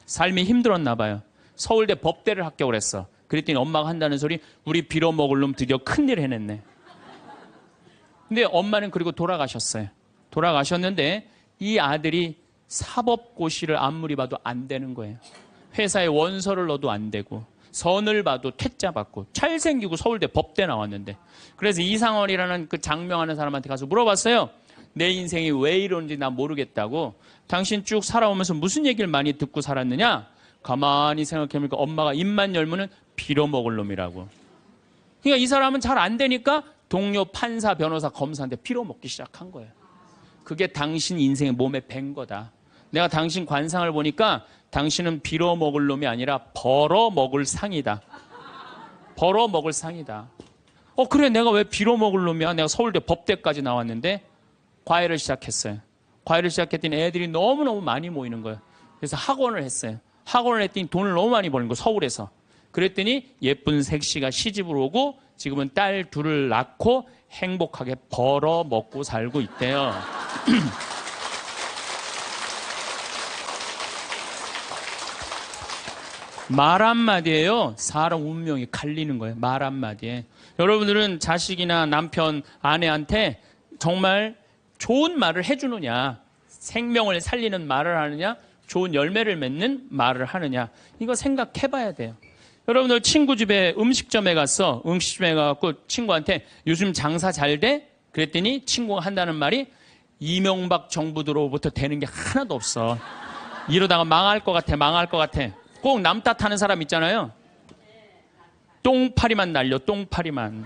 삶이 힘들었나 봐요. 서울대 법대를 합격을 했어. 그랬더니 엄마가 한다는 소리, 우리 빌어먹을 놈 드디어 큰일 해냈네. 근데 엄마는 그리고 돌아가셨어요. 돌아가셨는데 이 아들이 사법고시를 아무리 봐도 안 되는 거예요. 회사에 원서를 넣어도 안 되고, 선을 봐도 퇴짜 받고, 잘생기고 서울대 법대 나왔는데. 그래서 이상원이라는 그 장명하는 사람한테 가서 물어봤어요. 내 인생이 왜 이러는지 난 모르겠다고. 당신 쭉 살아오면서 무슨 얘기를 많이 듣고 살았느냐? 가만히 생각해보니까 엄마가 입만 열면은 빌어먹을 놈이라고. 그러니까 이 사람은 잘 안 되니까 동료 판사, 변호사, 검사한테 빌어먹기 시작한 거예요. 그게 당신 인생의 몸에 밴 거다. 내가 당신 관상을 보니까 당신은 빌어먹을 놈이 아니라 벌어먹을 상이다. 벌어먹을 상이다. 그래, 내가 왜 빌어먹을 놈이야? 내가 서울대 법대까지 나왔는데 과외를 시작했어요. 과외를 시작했더니 애들이 너무너무 많이 모이는 거예요. 그래서 학원을 했어요. 학원을 했더니 돈을 너무 많이 버는 거예요. 서울에서. 그랬더니 예쁜 색시가 시집을 오고 지금은 딸 둘을 낳고 행복하게 벌어먹고 살고 있대요. 말 한마디에요. 사람 운명이 갈리는 거예요. 말 한마디에. 여러분들은 자식이나 남편, 아내한테 정말 좋은 말을 해주느냐, 생명을 살리는 말을 하느냐, 좋은 열매를 맺는 말을 하느냐, 이거 생각해 봐야 돼요. 여러분들 친구 집에 음식점에 갔어. 음식점에 가서 친구한테 요즘 장사 잘 돼? 그랬더니 친구가 한다는 말이 이명박 정부 들어부터 되는 게 하나도 없어. 이러다가 망할 것 같아, 망할 것 같아. 꼭 남 탓하는 사람 있잖아요. 똥파리만 날려, 똥파리만.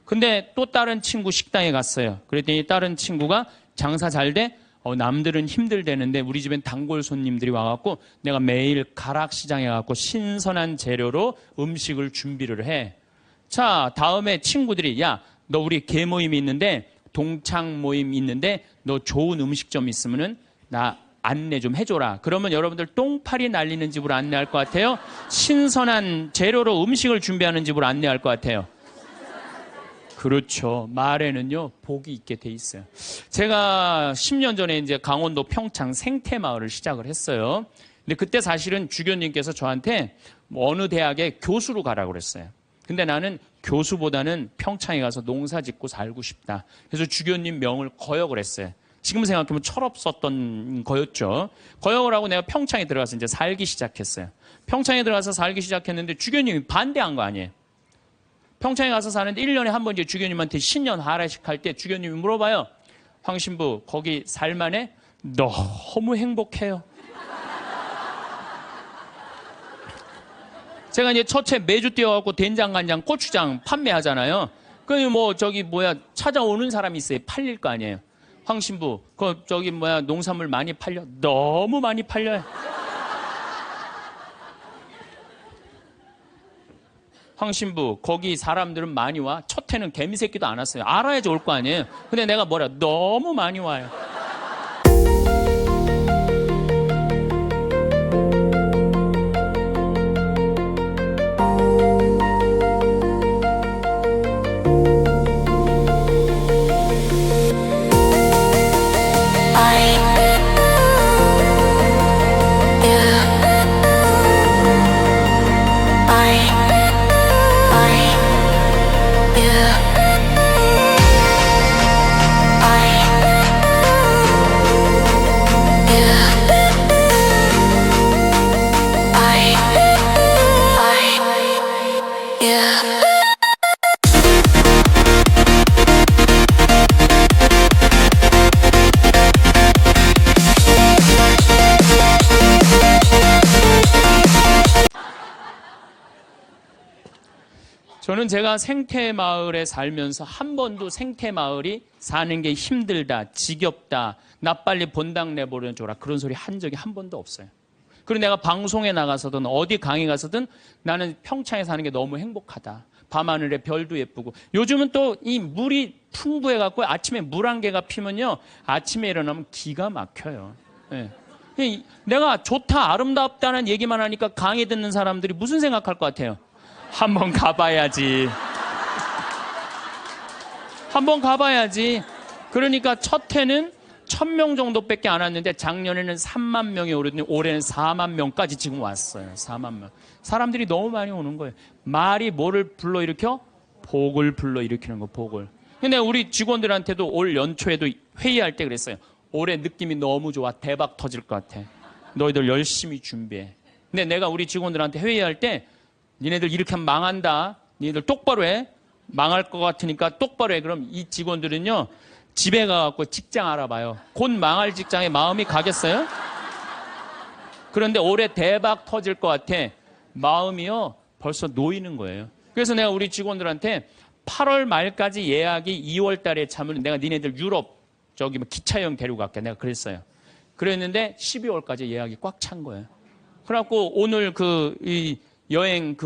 근데 또 다른 친구 식당에 갔어요. 그랬더니 다른 친구가 장사 잘 돼? 남들은 힘들대는데 우리 집엔 단골 손님들이 와갖고 내가 매일 가락시장에 가갖고 신선한 재료로 음식을 준비를 해. 자, 다음에 친구들이 야, 너 우리 개 모임이 있는데 동창 모임 있는데 너 좋은 음식점 있으면은 나 안내 좀 해줘라. 그러면 여러분들 똥파리 날리는 집으로 안내할 것 같아요? 신선한 재료로 음식을 준비하는 집으로 안내할 것 같아요? 그렇죠. 말에는요, 복이 있게 돼 있어요. 제가 10년 전에 이제 강원도 평창 생태마을을 시작을 했어요. 근데 그때 사실은 주교님께서 저한테 어느 대학에 교수로 가라고 그랬어요. 근데 나는 교수보다는 평창에 가서 농사 짓고 살고 싶다. 그래서 주교님 명을 거역을 했어요. 지금 생각하면 철없었던 거였죠. 거역을 하고 내가 평창에 들어가서 이제 살기 시작했어요. 평창에 들어가서 살기 시작했는데 주교님이 반대한 거 아니에요. 평창에 가서 사는데 1년에 한 번 이제 주교님한테 신년 하라식 할 때 주교님이 물어봐요. 황 신부 거기 살만해? 너무 행복해요. 제가 이제 첫째 매주 뛰어갖고 된장, 간장, 고추장 판매하잖아요. 찾아오는 사람이 있어요. 팔릴 거 아니에요. 황 신부, 농산물 많이 팔려? 너무 많이 팔려요. 황 신부, 거기 사람들은 많이 와? 첫 해는 개미새끼도 안 왔어요. 알아야지 올 거 아니에요. 근데 내가 너무 많이 와요. 저는 제가 생태마을에 살면서 한 번도 생태마을이 사는 게 힘들다, 지겹다, 나 빨리 본당 내보내줘라 그런 소리 한 적이 한 번도 없어요. 그리고 내가 방송에 나가서든 어디 강의 가서든 나는 평창에 사는 게 너무 행복하다. 밤하늘에 별도 예쁘고 요즘은 또 이 물이 풍부해갖고 아침에 물 한 개가 피면요 아침에 일어나면 기가 막혀요. 네. 내가 좋다, 아름답다는 얘기만 하니까 강의 듣는 사람들이 무슨 생각할 것 같아요? 한번 가봐야지. 한번 가봐야지. 그러니까 첫 해는 1000명 정도밖에 안 왔는데 작년에는 3만 명이 오르더니 올해는 4만 명까지 지금 왔어요. 4만 명. 사람들이 너무 많이 오는 거예요. 말이 뭐를 불러일으켜? 복을 불러일으키는 거, 복을. 근데 우리 직원들한테도 올 연초에도 회의할 때 그랬어요. 올해 느낌이 너무 좋아. 대박 터질 것 같아. 너희들 열심히 준비해. 근데 내가 우리 직원들한테 회의할 때 니네들 이렇게 하면 망한다. 니네들 똑바로 해. 망할 것 같으니까 똑바로 해. 그럼 이 직원들은요. 집에 가갖고 직장 알아봐요. 곧 망할 직장에 마음이 가겠어요? 그런데 올해 대박 터질 것 같아. 마음이요, 벌써 놓이는 거예요. 그래서 내가 우리 직원들한테 8월 말까지 예약이 2월 달에 참으면 내가 니네들 유럽 저기 뭐 기차 여행 데리고 갈게. 내가 그랬어요. 그랬는데 12월까지 예약이 꽉 찬 거예요. 그래갖고 오늘 이 여행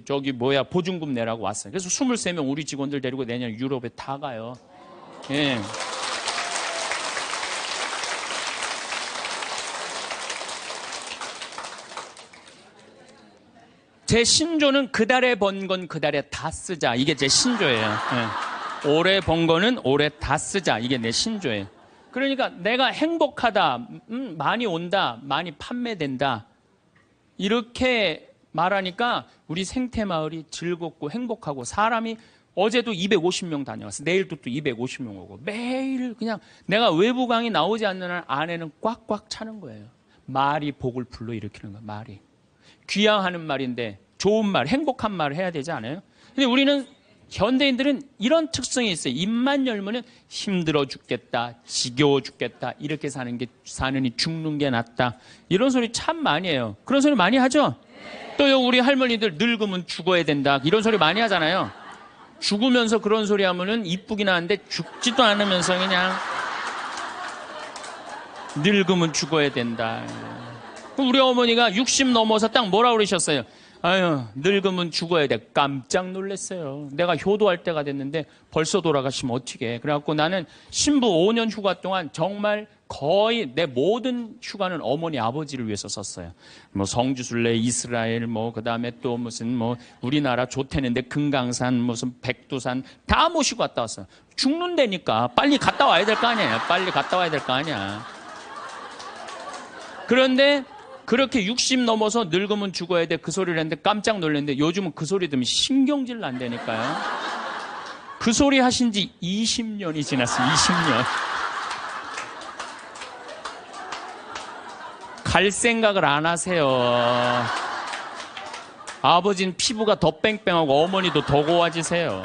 저기 보증금 내라고 왔어요. 그래서 23명 우리 직원들 데리고 내년 유럽에 다 가요. 예. 제 신조는 그달에 번 건 그달에 다 쓰자. 이게 제 신조예요. 예. 올해 번 거는 올해 다 쓰자. 이게 내 신조예요. 그러니까 내가 행복하다, 많이 온다, 많이 판매된다. 이렇게 말하니까 우리 생태마을이 즐겁고 행복하고 사람이 어제도 250명 다녀왔어. 내일도 또 250명 오고 매일 그냥 내가 외부 강의 나오지 않는 한 안에는 꽉꽉 차는 거예요. 말이 복을 불러일으키는 거야. 말이. 귀향하는 말인데 좋은 말, 행복한 말을 해야 되지 않아요? 근데 우리는 현대인들은 이런 특성이 있어요. 입만 열면은 힘들어 죽겠다, 지겨워 죽겠다, 이렇게 사느니 죽는 게 낫다. 이런 소리 참 많이 해요. 그런 소리 많이 하죠? 또요, 우리 할머니들 늙으면 죽어야 된다. 이런 소리 많이 하잖아요. 죽으면서 그런 소리 하면은 이쁘긴 하는데 죽지도 않으면서 그냥 늙으면 죽어야 된다. 우리 어머니가 60 넘어서 딱 뭐라 그러셨어요? 아유, 늙으면 죽어야 돼. 깜짝 놀랐어요. 내가 효도할 때가 됐는데 벌써 돌아가시면 어떡해. 그래갖고 나는 신부 5년 휴가 동안 정말 거의 내 모든 휴가는 어머니 아버지를 위해서 썼어요. 뭐 성주순례, 이스라엘, 그 다음에 또 무슨 우리나라 좋대는데 금강산, 무슨 백두산 다 모시고 갔다 왔어요. 죽는다니까 빨리 갔다 와야 될 거 아니에요. 빨리 갔다 와야 될 거 아니야. 그런데 그렇게 60 넘어서 늙으면 죽어야 돼. 그 소리를 했는데 깜짝 놀랐는데 요즘은 그 소리 들으면 신경질 난다니까요. 그 소리 하신 지 20년이 지났어요. 20년. 갈 생각을 안 하세요. 아버지는 피부가 더 뺑뺑하고 어머니도 더 고와지세요.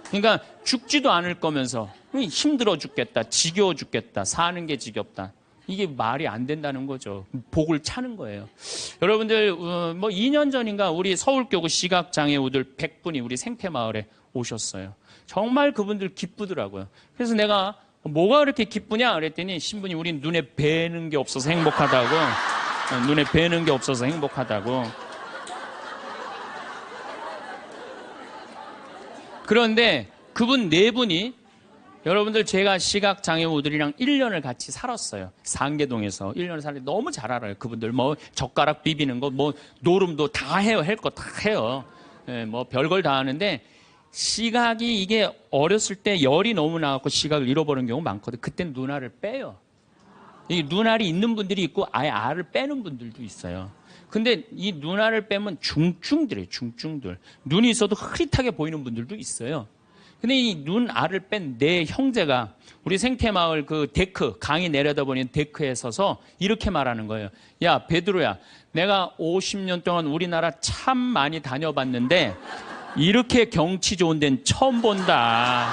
그러니까 죽지도 않을 거면서 힘들어 죽겠다, 지겨워 죽겠다, 사는 게 지겹다. 이게 말이 안 된다는 거죠. 복을 차는 거예요. 여러분들 2년 전인가 우리 서울교구 시각장애우들 100분이 우리 생태마을에 오셨어요. 정말 그분들 기쁘더라고요. 그래서 내가 뭐가 그렇게 기쁘냐 그랬더니 신부님 우린 눈에 뵈는 게 없어서 행복하다고. 눈에 뵈는 게 없어서 행복하다고. 그런데 그분 네 분이 여러분들 제가 시각장애우들이랑 1년을 같이 살았어요. 상계동에서 1년을 살았는데 너무 잘 알아요. 그분들 젓가락 비비는 거 노름도 다 해요. 할 거 다 해요. 별걸 다 하는데 시각이 이게 어렸을 때 열이 너무 나갖고 시각을 잃어버리는 경우 많거든요. 그땐 눈알을 빼요. 이 눈알이 있는 분들이 있고 아예 알을 빼는 분들도 있어요. 근데 이 눈알을 빼면 중증들이에요. 중증들. 눈이 있어도 흐릿하게 보이는 분들도 있어요. 근데 이 눈알을 뺀 내 형제가 우리 생태마을 데크, 강이 내려다보는 데크에 서서 이렇게 말하는 거예요. 야, 베드로야, 내가 50년 동안 우리나라 참 많이 다녀봤는데 이렇게 경치 좋은 데는 처음 본다.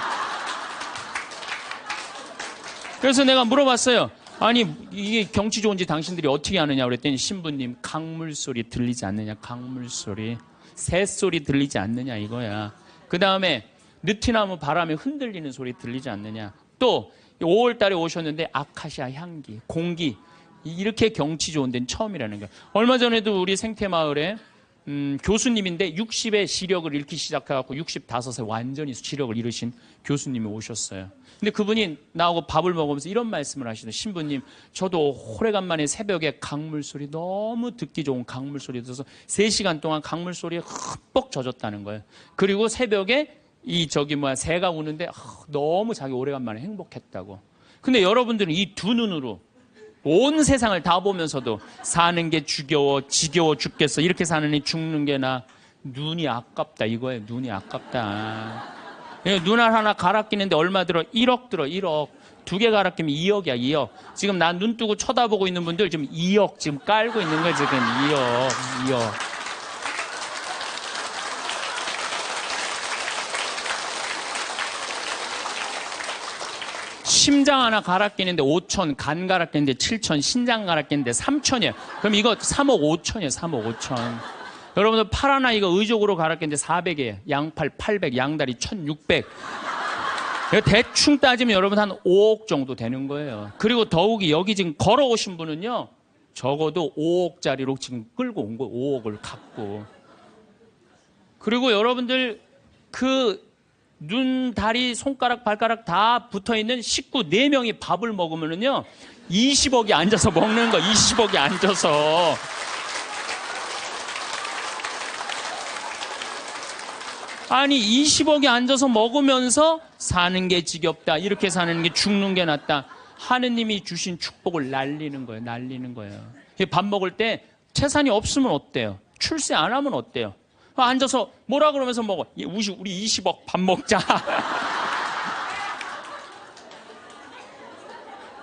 그래서 내가 물어봤어요. 아니, 이게 경치 좋은지 당신들이 어떻게 아느냐 그랬더니 신부님, 강물 소리 들리지 않느냐, 강물 소리. 새소리 들리지 않느냐 이거야. 그 다음에 느티나무 바람에 흔들리는 소리 들리지 않느냐. 또 5월 달에 오셨는데 아카시아 향기, 공기, 이렇게 경치 좋은 데는 처음이라는 거예요. 얼마 전에도 우리 생태마을에 교수님인데 60에 시력을 잃기 시작해갖고 65세 완전히 시력을 잃으신 교수님이 오셨어요. 근데 그분이 나하고 밥을 먹으면서 이런 말씀을 하시더라고요. 신부님, 저도 오래간만에 새벽에 강물 소리 너무 듣기 좋은 강물 소리 들어서 3시간 동안 강물 소리에 흠뻑 젖었다는 거예요. 그리고 새벽에 새가 우는데 너무 자기 오래간만에 행복했다고. 근데 여러분들은 이 두 눈으로 온 세상을 다 보면서도 사는 게 지겨워 죽겠어. 이렇게 사느니 죽는 게 나. 눈이 아깝다 이거예요. 눈이 아깝다. 눈알 하나 갈아 끼는데 얼마 들어? 1억 들어. 1억. 2개 갈아 끼면 2억이야. 2억. 지금 나 눈 뜨고 쳐다보고 있는 분들 지금 2억 지금 깔고 있는 거예요. 지금 2억. 심장 하나 갈아 끼는데 5천, 간 갈아 끼는데 7천, 신장 갈아 끼는데 3천이에요. 그럼 이거 3억 5천이에요. 3억 5천. 여러분들 팔 하나 이거 의족으로 갈아 끼는데 400이에요. 양팔 800, 양다리 1600. 대충 따지면 여러분 한 5억 정도 되는 거예요. 그리고 더욱이 여기 지금 걸어오신 분은요, 적어도 5억짜리로 지금 끌고 온 거예요. 5억을 갖고. 그리고 여러분들 그 눈, 다리, 손가락, 발가락 다 붙어있는 식구 4명이 밥을 먹으면은요, 20억이 앉아서 먹는 거, 20억이 앉아서. 아니, 20억이 앉아서 먹으면서 사는 게 지겹다. 이렇게 사는 게 죽는 게 낫다. 하느님이 주신 축복을 날리는 거예요. 날리는 거예요. 밥 먹을 때 재산이 없으면 어때요? 출세 안 하면 어때요? 앉아서 뭐라 그러면서 먹어. 우리 20억 밥 먹자.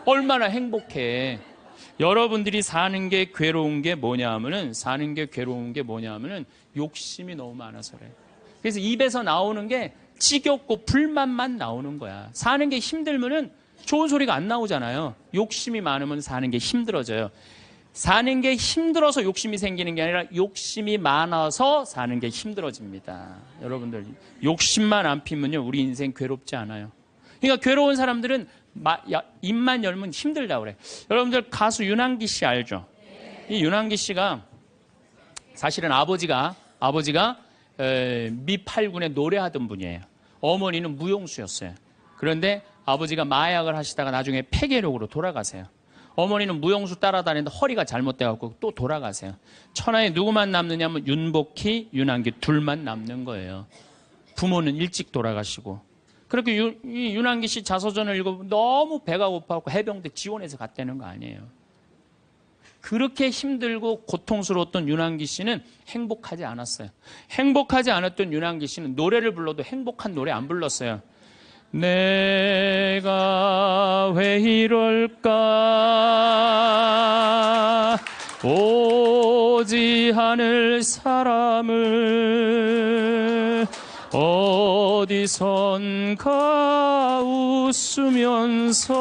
얼마나 행복해. 여러분들이 사는 게 괴로운 게 뭐냐 하면은, 욕심이 너무 많아서 그래. 그래서 입에서 나오는 게 지겹고 불만만 나오는 거야. 사는 게 힘들면은 좋은 소리가 안 나오잖아요. 욕심이 많으면 사는 게 힘들어져요. 사는 게 힘들어서 욕심이 생기는 게 아니라 욕심이 많아서 사는 게 힘들어집니다. 여러분들 욕심만 안 피면요, 우리 인생 괴롭지 않아요. 그러니까 괴로운 사람들은 입만 열면 힘들다고 그래. 여러분들 가수 윤한기 씨 알죠? 이 윤한기 씨가 사실은 아버지가 미8군에 노래하던 분이에요. 어머니는 무용수였어요. 그런데 아버지가 마약을 하시다가 나중에 폐결핵으로 돌아가세요. 어머니는 무용수 따라다니는데 허리가 잘못돼갖고 또 돌아가세요. 천하에 누구만 남느냐면 윤복희, 윤한기 둘만 남는 거예요. 부모는 일찍 돌아가시고. 그렇게 이 윤한기 씨 자서전을 읽어보면 너무 배가 고파갖고 해병대 지원해서 갔다는 거 아니에요. 그렇게 힘들고 고통스러웠던 윤한기 씨는 행복하지 않았어요. 행복하지 않았던 윤한기 씨는 노래를 불러도 행복한 노래 안 불렀어요. 내가 왜 이럴까 오지 않을 사람을 어디선가 웃으면서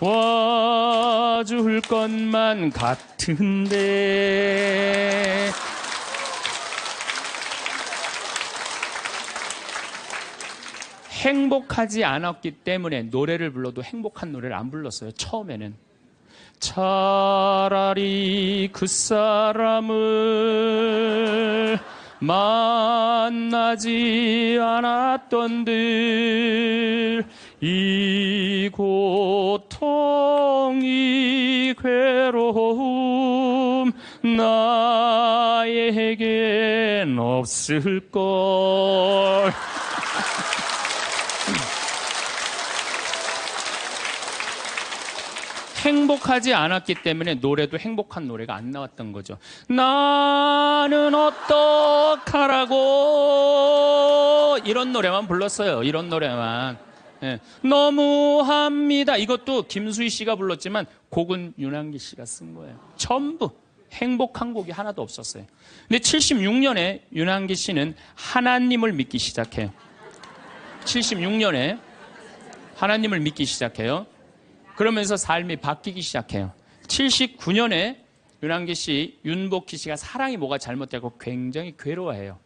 와줄 것만 같은데. 행복하지 않았기 때문에 노래를 불러도 행복한 노래를 안 불렀어요. 처음에는. 차라리 그 사람을 만나지 않았던들 이 고통 이 괴로움 나에겐 없을걸. 행복하지 않았기 때문에 노래도 행복한 노래가 안 나왔던 거죠. 나는 어떡하라고 이런 노래만 불렀어요. 이런 노래만. 예. 너무합니다. 이것도 김수희 씨가 불렀지만 곡은 윤한기 씨가 쓴 거예요. 전부 행복한 곡이 하나도 없었어요. 근데 76년에 윤한기 씨는 하나님을 믿기 시작해요. 76년에 하나님을 믿기 시작해요. 그러면서 삶이 바뀌기 시작해요. 79년에 윤한기 씨, 윤복희 씨가 사랑이 뭐가 잘못되고 굉장히 괴로워해요.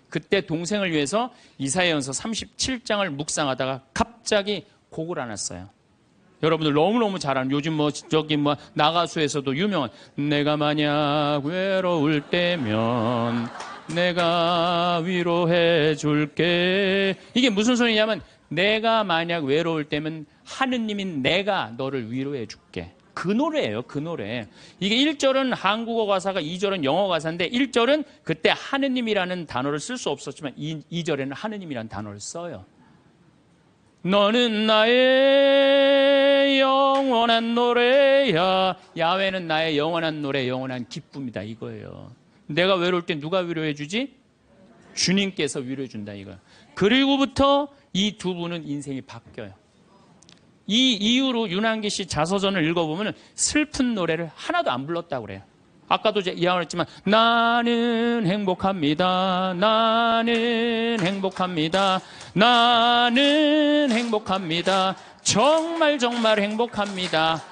그때 동생을 위해서 이사야전서 37장을 묵상하다가 갑자기 곡을 안 했어요. 여러분들 너무너무 잘 아는 요즘 나가수에서도 유명한 내가 만약 외로울 때면 내가 위로해 줄게. 이게 무슨 소리냐면 내가 만약 외로울 때면 하느님이 내가 너를 위로해 줄게. 그 노래예요. 그 노래. 이게 1절은 한국어 가사가 2절은 영어 가사인데 1절은 그때 하느님이라는 단어를 쓸 수 없었지만 2절에는 하느님이라는 단어를 써요. 너는 나의 영원한 노래야. 야훼는 나의 영원한 노래, 영원한 기쁨이다 이거예요. 내가 외로울 때 누가 위로해 주지? 주님께서 위로해 준다 이거예요. 그리고부터 이 두 분은 인생이 바뀌어요. 이 이후로 윤한기 씨 자서전을 읽어보면 슬픈 노래를 하나도 안 불렀다고 그래요. 아까도 이야기했지만 나는 행복합니다. 나는 행복합니다. 나는 행복합니다. 정말 정말 행복합니다.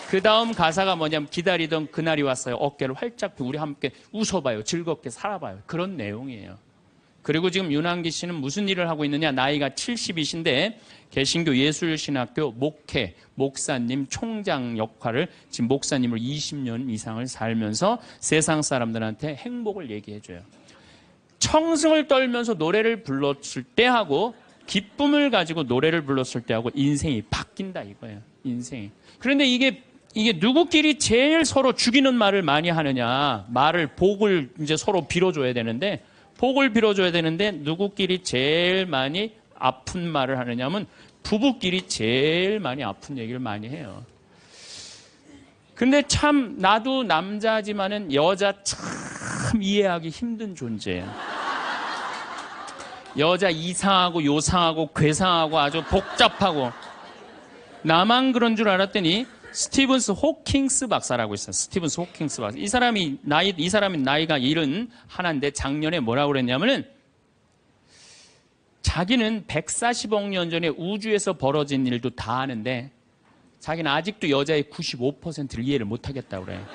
그 다음 가사가 뭐냐면 기다리던 그날이 왔어요. 어깨를 활짝 펴고 우리 함께 웃어봐요. 즐겁게 살아봐요. 그런 내용이에요. 그리고 지금 윤한기 씨는 무슨 일을 하고 있느냐. 나이가 70이신데 개신교 예술신학교 목회, 목사님, 총장 역할을 지금 목사님을 20년 이상을 살면서 세상 사람들한테 행복을 얘기해줘요. 청승을 떨면서 노래를 불렀을 때하고 기쁨을 가지고 노래를 불렀을 때하고 인생이 바뀐다 이거예요. 인생이. 그런데 이게 누구끼리 제일 서로 죽이는 말을 많이 하느냐. 복을 이제 서로 빌어줘야 되는데 복을 빌어줘야 되는데 누구끼리 제일 많이 아픈 말을 하느냐면 부부끼리 제일 많이 아픈 얘기를 많이 해요. 근데 참 나도 남자지만은 여자 참 이해하기 힘든 존재예요. 여자 이상하고 요상하고 괴상하고 아주 복잡하고. 나만 그런 줄 알았더니 스티븐스 호킹스 박사라고 있어요. 스티븐스 호킹스 박사. 이 사람이 나이가 71인데 작년에 뭐라고 그랬냐면은 자기는 140억 년 전에 우주에서 벌어진 일도 다 아는데 자기는 아직도 여자의 95%를 이해를 못하겠다고 그래요.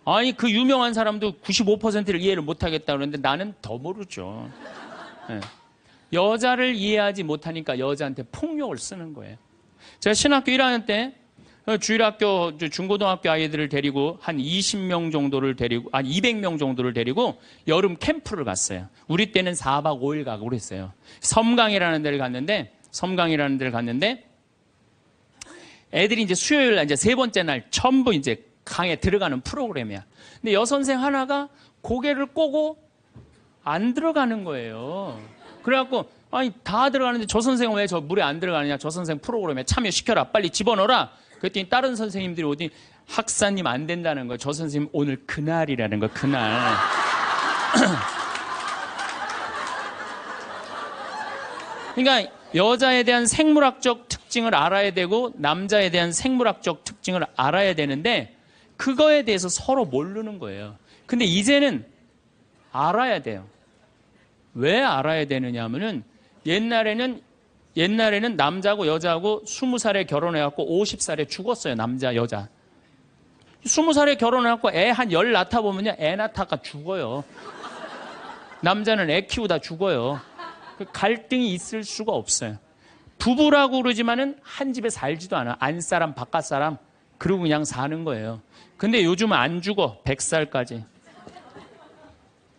아니 그 유명한 사람도 95%를 이해를 못하겠다고 그러는데 나는 더 모르죠. 네. 여자를 이해하지 못하니까 여자한테 폭력을 쓰는 거예요. 제가 신학교 1학년 때 주일학교 중고등학교 아이들을 데리고 한 20명 정도를 데리고 200명 정도를 데리고 여름 캠프를 갔어요. 우리 때는 4박 5일 가고 그랬어요. 섬강이라는 데를 갔는데 애들이 이제 수요일 날 이제 세 번째 날 전부 이제 강에 들어가는 프로그램이야. 근데 여선생 하나가 고개를 꼬고 안 들어가는 거예요. 그래갖고 아니 다 들어가는데 저 선생은 왜 저 물에 안 들어가느냐. 저 선생 프로그램에 참여시켜라. 빨리 집어넣어라. 그랬더니 다른 선생님들이 어디 학사님 안 된다는 거예요. 저 선생님 오늘 그날이라는 거 그날. 그러니까 여자에 대한 생물학적 특징을 알아야 되고 남자에 대한 생물학적 특징을 알아야 되는데 그거에 대해서 서로 모르는 거예요. 근데 이제는 알아야 돼요. 왜 알아야 되느냐 하면은 옛날에는 남자하고 여자하고 20살에 결혼해갖고 50살에 죽었어요. 남자, 여자. 20살에 결혼해갖고 애 한 10 낳다 보면요. 애 낳다가 죽어요. 남자는 애 키우다 죽어요. 갈등이 있을 수가 없어요. 부부라고 그러지만은 한 집에 살지도 않아. 안사람, 바깥사람. 그러고 그냥 사는 거예요. 근데 요즘은 안 죽어. 100살까지.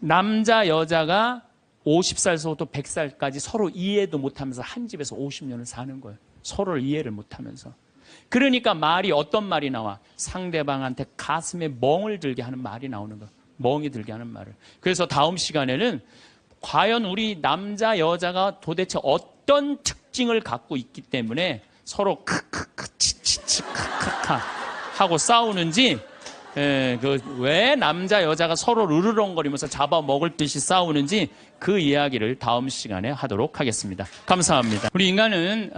남자, 여자가 50살서부터 100살까지 서로 이해도 못하면서 한 집에서 50년을 사는 거예요. 서로를 이해를 못하면서. 그러니까 말이 어떤 말이 나와? 상대방한테 가슴에 멍을 들게 하는 말이 나오는 거예요. 멍이 들게 하는 말을. 그래서 다음 시간에는 과연 우리 남자, 여자가 도대체 어떤 특징을 갖고 있기 때문에 서로 크크크 치치치 카카카 하고 싸우는지 왜 남자 여자가 서로 으르렁거리면서 잡아먹을 듯이 싸우는지 그 이야기를 다음 시간에 하도록 하겠습니다. 감사합니다. 우리 인간은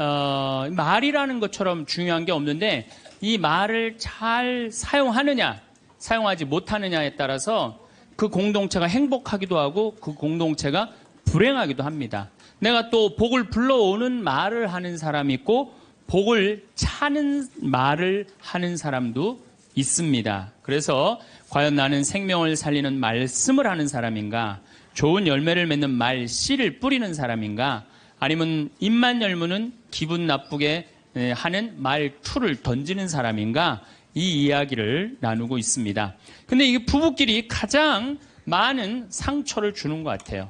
말이라는 것처럼 중요한 게 없는데 이 말을 잘 사용하느냐 사용하지 못하느냐에 따라서 그 공동체가 행복하기도 하고 그 공동체가 불행하기도 합니다. 내가 또 복을 불러오는 말을 하는 사람이 있고 복을 차는 말을 하는 사람도 있습니다. 그래서 과연 나는 생명을 살리는 말씀을 하는 사람인가? 좋은 열매를 맺는 말씨를 뿌리는 사람인가? 아니면 입만 열무는 기분 나쁘게 하는 말투를 던지는 사람인가? 이 이야기를 나누고 있습니다. 근데 이게 부부끼리 가장 많은 상처를 주는 것 같아요.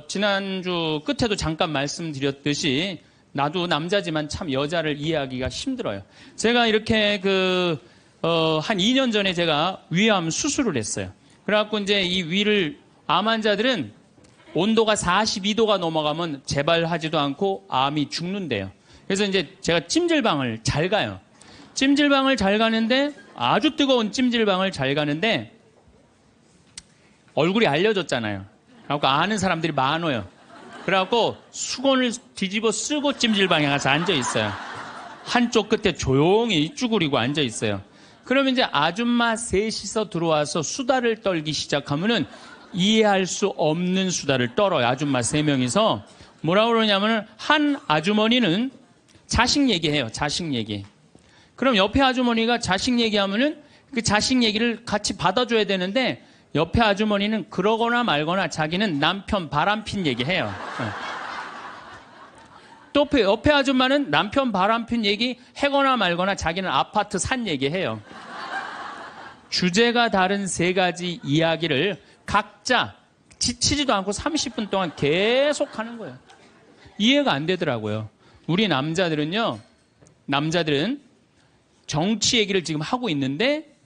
지난주 끝에도 잠깐 말씀드렸듯이 나도 남자지만 참 여자를 이해하기가 힘들어요. 제가 이렇게 한 2년 전에 제가 위암 수술을 했어요. 그래갖고 이제 이 위를 암 환자들은 온도가 42도가 넘어가면 재발하지도 않고 암이 죽는데요. 그래서 이제 제가 찜질방을 잘 가요. 찜질방을 잘 가는데 아주 뜨거운 찜질방을 잘 가는데 얼굴이 알려졌잖아요. 그래갖고 아는 사람들이 많아요. 그래갖고 수건을 뒤집어 쓰고 찜질방에 가서 앉아 있어요. 한쪽 끝에 조용히 쭈그리고 앉아 있어요. 그러면 이제 아줌마 셋이서 들어와서 수다를 떨기 시작하면은 이해할 수 없는 수다를 떨어요. 아줌마 3명이서 뭐라고 그러냐면 한 아주머니는 자식 얘기해요. 자식 얘기. 그럼 옆에 아주머니가 자식 얘기하면은 그 자식 얘기를 같이 받아줘야 되는데 옆에 아주머니는 그러거나 말거나 자기는 남편 바람핀 얘기해요. 또 옆에 아줌마는 남편 바람핀 얘기 해거나 말거나 자기는 아파트 산 얘기해요. 주제가 다른 세 가지 이야기를 각자 지치지도 않고 30분 동안 계속 하는 거예요. 이해가 안 되더라고요. 우리 남자들은 정치 얘기를 지금 하고 있는데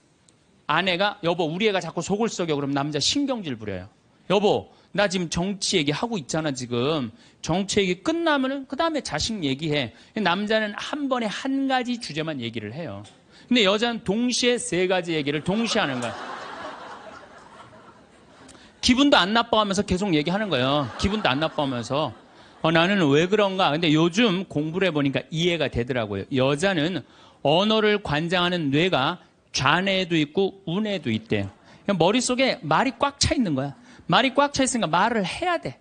아내가 여보 우리 애가 자꾸 속을 썩여 그럼 남자 신경질 부려요. 여보 나 지금 정치 얘기 하고 있잖아 지금. 정치 얘기 끝나면은 그 다음에 자식 얘기해. 남자는 한 번에 한 가지 주제만 얘기를 해요. 근데 여자는 동시에 세 가지 얘기를 동시에 하는 거야. 기분도 안 나빠하면서 계속 얘기하는 거예요. 기분도 안 나빠하면서 나는 왜 그런가. 근데 요즘 공부를 해보니까 이해가 되더라고요. 여자는 언어를 관장하는 뇌가 좌뇌에도 있고 우뇌에도 있대요. 머릿속에 말이 꽉 차 있는 거야. 말이 꽉 차 있으니까 말을 해야 돼.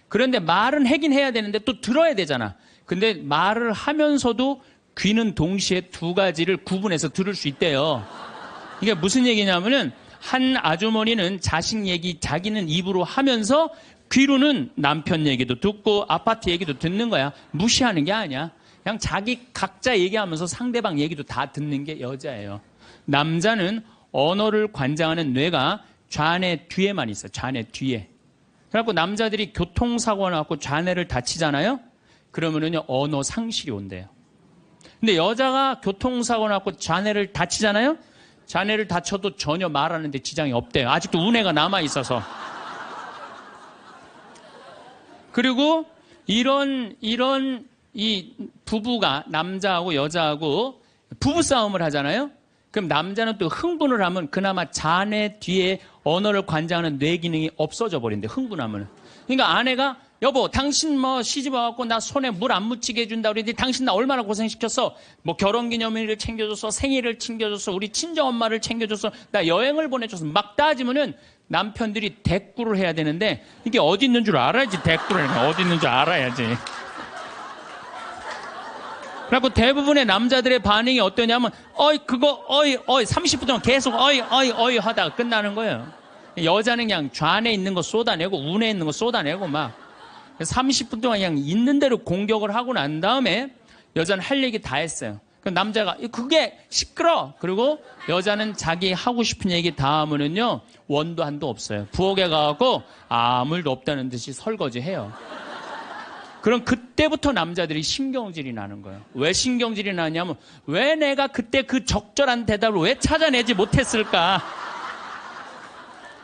그런데 말은 하긴 해야 되는데 또 들어야 되잖아. 근데 말을 하면서도 귀는 동시에 두 가지를 구분해서 들을 수 있대요. 이게 무슨 얘기냐면은 한 아주머니는 자식 얘기 자기는 입으로 하면서 귀로는 남편 얘기도 듣고 아파트 얘기도 듣는 거야. 무시하는 게 아니야. 그냥 자기 각자 얘기하면서 상대방 얘기도 다 듣는 게 여자예요. 남자는 언어를 관장하는 뇌가 좌뇌 뒤에만 있어요. 좌뇌 뒤에. 그래갖고 남자들이 교통사고가 나갖고 좌뇌를 다치잖아요. 그러면은요 언어 상실이 온대요. 근데 여자가 교통사고 나갖고 좌뇌를 다치잖아요. 좌뇌를 다쳐도 전혀 말하는데 지장이 없대요. 아직도 우뇌가 남아 있어서. 그리고 이런 이 부부가 남자하고 여자하고 부부싸움을 하잖아요. 그럼 남자는 또 흥분을 하면 그나마 좌뇌 뒤에 언어를 관장하는 뇌 기능이 없어져 버린대. 흥분하면. 그러니까 아내가 여보 당신 뭐 시집 와갖고 나 손에 물 안 묻히게 해준다 그러더니 당신 나 얼마나 고생시켰어. 뭐 결혼기념일을 챙겨줬어. 생일을 챙겨줬어. 우리 친정엄마를 챙겨줬어. 나 여행을 보내줬어. 막 따지면은 남편들이 대꾸를 해야 되는데 이게 어디 있는 줄 알아야지. 대꾸를 어디 있는 줄 알아야지. 그리고 대부분의 남자들의 반응이 어떠냐면 그거 30분 동안 계속 어이 하다가 끝나는 거예요. 여자는 그냥 좌뇌에 있는 거 쏟아내고 우뇌에 있는 거 쏟아내고 막 30분 동안 그냥 있는 대로 공격을 하고 난 다음에 여자는 할 얘기 다 했어요. 그럼 남자가 그게 시끄러. 그리고 여자는 자기 하고 싶은 얘기 다 하면은요 원도 한도 없어요. 부엌에 가갖고 아무 일도 없다는 듯이 설거지해요. 그럼 그때부터 남자들이 신경질이 나는 거예요. 왜 신경질이 나냐면 왜 내가 그때 그 적절한 대답을 왜 찾아내지 못했을까?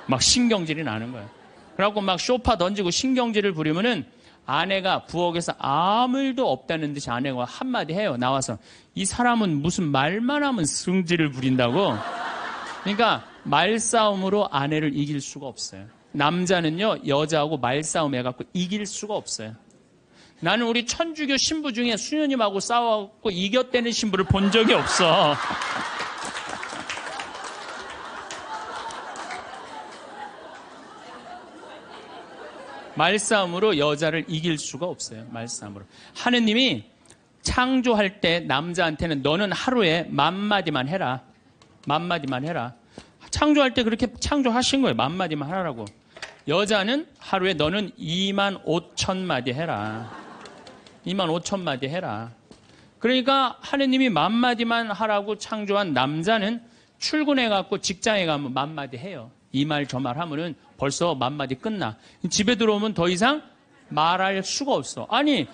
막 신경질이 나는 거예요. 그래갖고 막 쇼파 던지고 신경질을 부리면은 아내가 부엌에서 아무 일도 없다는 듯이 아내가 한마디 해요. 나와서 이 사람은 무슨 말만 하면 승질을 부린다고. 그러니까 말싸움으로 아내를 이길 수가 없어요. 남자는요 여자하고 말싸움 해갖고 이길 수가 없어요. 나는 우리 천주교 신부 중에 수녀님하고 싸워갖고 이겼다는 신부를 본 적이 없어. 말싸움으로 여자를 이길 수가 없어요. 말싸움으로. 하느님이 창조할 때 남자한테는 너는 하루에 10,000마디만 해라. 10,000마디만 해라. 창조할 때 그렇게 창조하신 거예요. 10,000마디만 하라고. 여자는 하루에 너는 25,000마디 해라. 25,000마디 해라. 그러니까 하느님이 10,000마디만 하라고 창조한 남자는 출근해갖고 직장에 가면 10,000마디 해요. 이 말 저 말 하면은 벌써 10,000마디 끝나. 집에 들어오면 더 이상 말할 수가 없어. 아니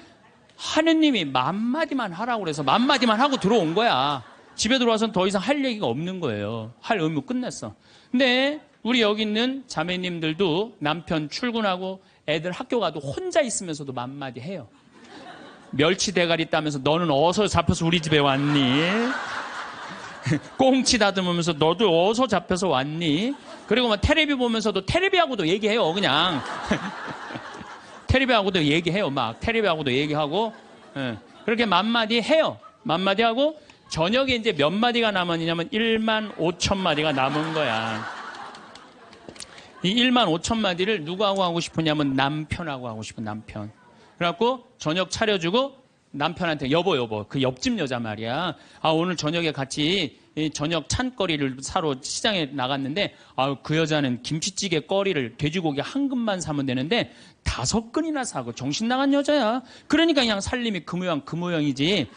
하느님이 10,000마디만 하라고 그래서 10,000마디만 하고 들어온 거야. 집에 들어와서는 더 이상 할 얘기가 없는 거예요. 할 의무 끝냈어. 근데 우리 여기 있는 자매님들도 남편 출근하고 애들 학교 가도 혼자 있으면서도 10,000마디 해요. 멸치 대가리 따면서 너는 어디서 잡혀서 우리 집에 왔니? 꽁치 다듬으면서 너도 어디서 잡혀서 왔니? 그리고 막 테레비 보면서도 테레비하고도 얘기해요. 그냥 테레비하고도 얘기해요. 막 테레비하고도 얘기하고 그렇게 10,000마디 해요. 10,000마디 하고 저녁에 이제 몇 마디가 남았냐면 15,000마디가 남은 거야. 이 15,000마디를 누구하고 하고 싶으냐면 남편하고 하고 싶은 남편. 그래갖고 저녁 차려주고 남편한테 여보 그 옆집 여자 말이야. 아 오늘 저녁에 같이 이 저녁 찬거리를 사러 시장에 나갔는데 그 여자는 김치찌개 거리를 돼지고기 한 근만 사면 되는데 5근이나 사고 정신 나간 여자야. 그러니까 그냥 살림이 그 모양이지.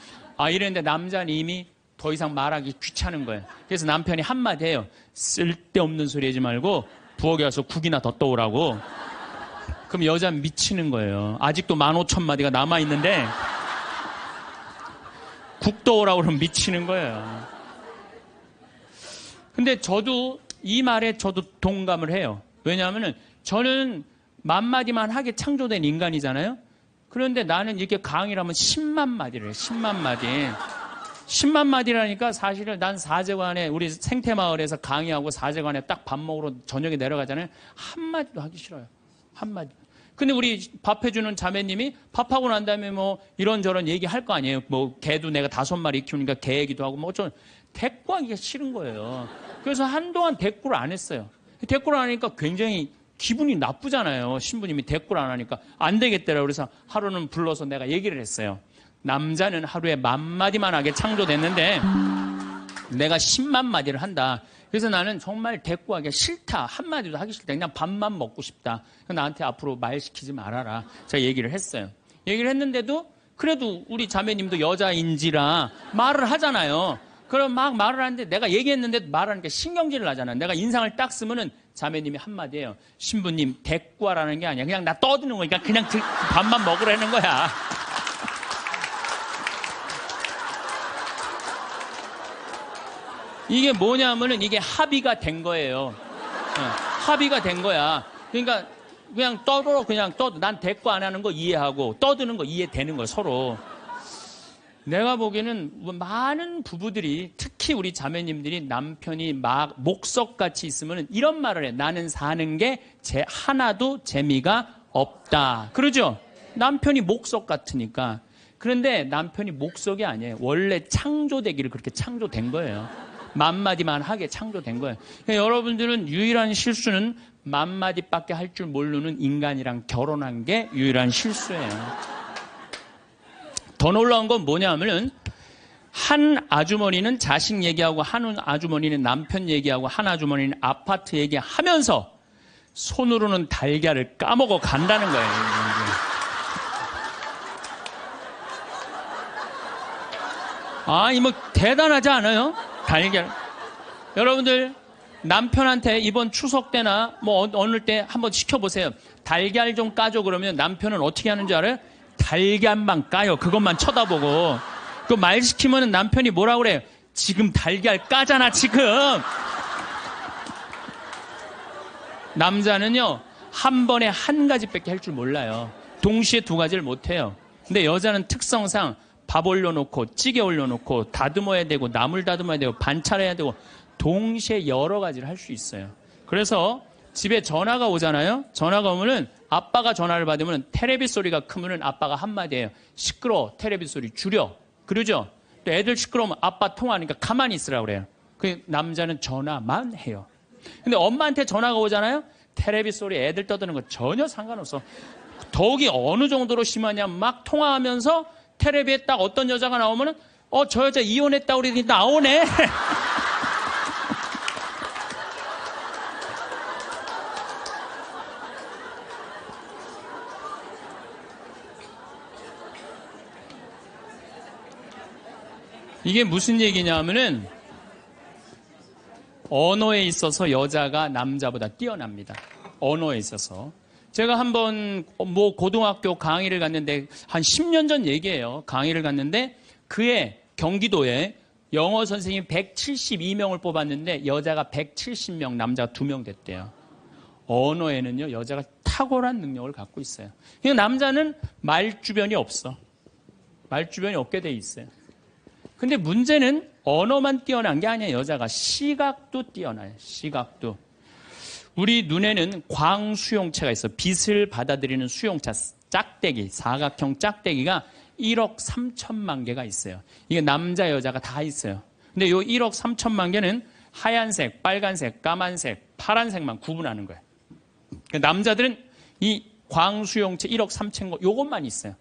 이랬는데 남자는 이미 더 이상 말하기 귀찮은 거예요. 그래서 남편이 한마디 해요. 쓸데없는 소리 하지 말고 부엌에 가서 국이나 더 떠오라고. 그럼 여자는 미치는 거예요. 아직도 15,000마디가 남아있는데 국 떠오라고 그러면 미치는 거예요. 근데 저도 이 말에 저도 동감을 해요. 왜냐하면 저는 만마디만 하게 창조된 인간이잖아요. 그런데 나는 이렇게 강의를 하면 10만 마디를 해요. 10만 마디. 10만 마디라니까 사실은 난 사제관에 우리 생태마을에서 강의하고 사제관에 딱 밥 먹으러 저녁에 내려가잖아요. 한마디도 하기 싫어요. 한마디. 근데 우리 밥 해주는 자매님이 밥하고 난 다음에 뭐 이런저런 얘기할 거 아니에요. 뭐 개도 내가 5마리 키우니까 개 얘기도 하고 뭐 어쩌면 대꾸하기가 싫은 거예요. 그래서 한동안 대꾸를 안 했어요. 대꾸를 안 하니까 굉장히 기분이 나쁘잖아요. 신부님이 대꾸를 안 하니까 안 되겠더라고요. 그래서 하루는 불러서 내가 얘기를 했어요. 남자는 하루에 10,000마디만 하게 창조됐는데 내가 10만 마디를 한다. 그래서 나는 정말 대꾸하기 싫다. 한마디도 하기 싫다. 그냥 밥만 먹고 싶다. 나한테 앞으로 말 시키지 말아라. 제가 얘기를 했어요. 얘기를 했는데도 그래도 우리 자매님도 여자인지라 말을 하잖아요. 그럼 막 말을 하는데 내가 얘기했는데 말하니까 신경질을 나잖아. 내가 인상을 딱 쓰면은 자매님이 한마디예요. 신부님 대꾸하라는 게 아니야. 그냥 나 떠드는 거니까 그냥 밥만 먹으라는 거야. 이게 뭐냐면은 이게 합의가 된 거예요. 합의가 된 거야. 그러니까 그냥 떠들어 그냥 떠도 난 대꾸 안 하는 거 이해하고 떠드는 거 이해되는 거야 서로. 내가 보기에는 많은 부부들이 특히 우리 자매님들이 남편이 막 목석같이 있으면 이런 말을 해. 나는 사는 게 하나도 재미가 없다. 그러죠? 남편이 목석 같으니까. 그런데 남편이 목석이 아니에요. 원래 창조되기를 그렇게 창조된 거예요. 10,000마디만 하게 창조된 거예요. 그러니까 여러분들은 유일한 실수는 10,000마디밖에 할 줄 모르는 인간이랑 결혼한 게 유일한 실수예요. 더 놀라운 건 뭐냐면은 한 아주머니는 자식 얘기하고 한 아주머니는 남편 얘기하고 한 아주머니는 아파트 얘기하면서 손으로는 달걀을 까먹어 간다는 거예요. 뭐 대단하지 않아요? 달걀. 여러분들 남편한테 이번 추석 때나 뭐 어느 때 한번 시켜보세요. 달걀 좀 까줘 그러면 남편은 어떻게 하는 줄 알아요? 달걀만 까요. 그것만 쳐다보고. 그 말 시키면 남편이 뭐라고 그래요? 지금 달걀 까잖아 지금. 남자는요 한 번에 한 가지밖에 할 줄 몰라요. 동시에 2가지를 못해요. 근데 여자는 특성상 밥 올려놓고 찌개 올려놓고 다듬어야 되고 나물 다듬어야 되고 반찬해야 되고 동시에 여러 가지를 할 수 있어요. 그래서 집에 전화가 오잖아요. 전화가 오면은 아빠가 전화를 받으면 테레비 소리가 크면은 아빠가 한마디 해요. 시끄러워. 테레비 소리 줄여. 그러죠? 또 애들 시끄러우면 아빠 통화하니까 가만히 있으라고 그래요. 그 남자는 전화만 해요. 근데 엄마한테 전화가 오잖아요. 테레비 소리 애들 떠드는 거 전혀 상관없어. 더욱이 어느 정도로 심하냐면 막 통화하면서 텔레비에 딱 어떤 여자가 나오면은 저 여자 이혼했다고 그러더니 나오네. 이게 무슨 얘기냐면은 언어에 있어서 여자가 남자보다 뛰어납니다. 언어에 있어서. 제가 한번 뭐 고등학교 강의를 갔는데 한 10년 전 얘기예요. 강의를 갔는데 그해 경기도에 영어 선생님 172명을 뽑았는데 여자가 170명, 남자가 2명 됐대요. 언어에는요 여자가 탁월한 능력을 갖고 있어요. 그러니까 남자는 말주변이 없어. 말주변이 없게 돼 있어요. 근데 문제는 언어만 뛰어난 게 아니에요. 여자가 시각도 뛰어나요. 시각도. 우리 눈에는 광수용체가 있어. 빛을 받아들이는 수용차, 짝대기, 사각형 짝대기가 1억 3천만 개가 있어요. 이게 남자, 여자가 다 있어요. 근데 요 1억 3천만 개는 하얀색, 빨간색, 까만색, 파란색만 구분하는 거예요. 그러니까 남자들은 이 광수용체 1억 3천 요것만 있어요.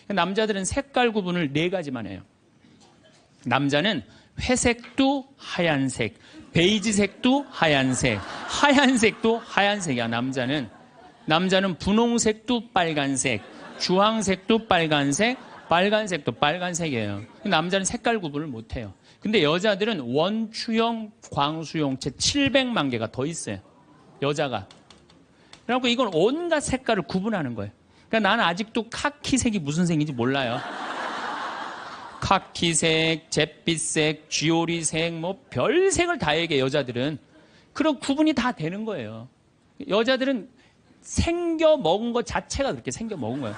남자들은 색깔 구분을 4가지만 해요. 남자는 회색도 하얀색, 베이지색도 하얀색, 하얀색도 하얀색이야. 남자는 분홍색도 빨간색, 주황색도 빨간색, 빨간색도 빨간색이에요. 남자는 색깔 구분을 못해요. 근데 여자들은 원추형 광수용체 700만 개가 더 있어요. 여자가. 그래갖고 이건 온갖 색깔을 구분하는 거예요. 그러니까 나는 아직도 카키색이 무슨 색인지 몰라요. 카키색, 잿빛색, 쥐오리색, 뭐 별색을 다 얘기해 여자들은. 그런 구분이 다 되는 거예요. 여자들은 생겨 먹은 것 자체가 그렇게 생겨 먹은 거예요.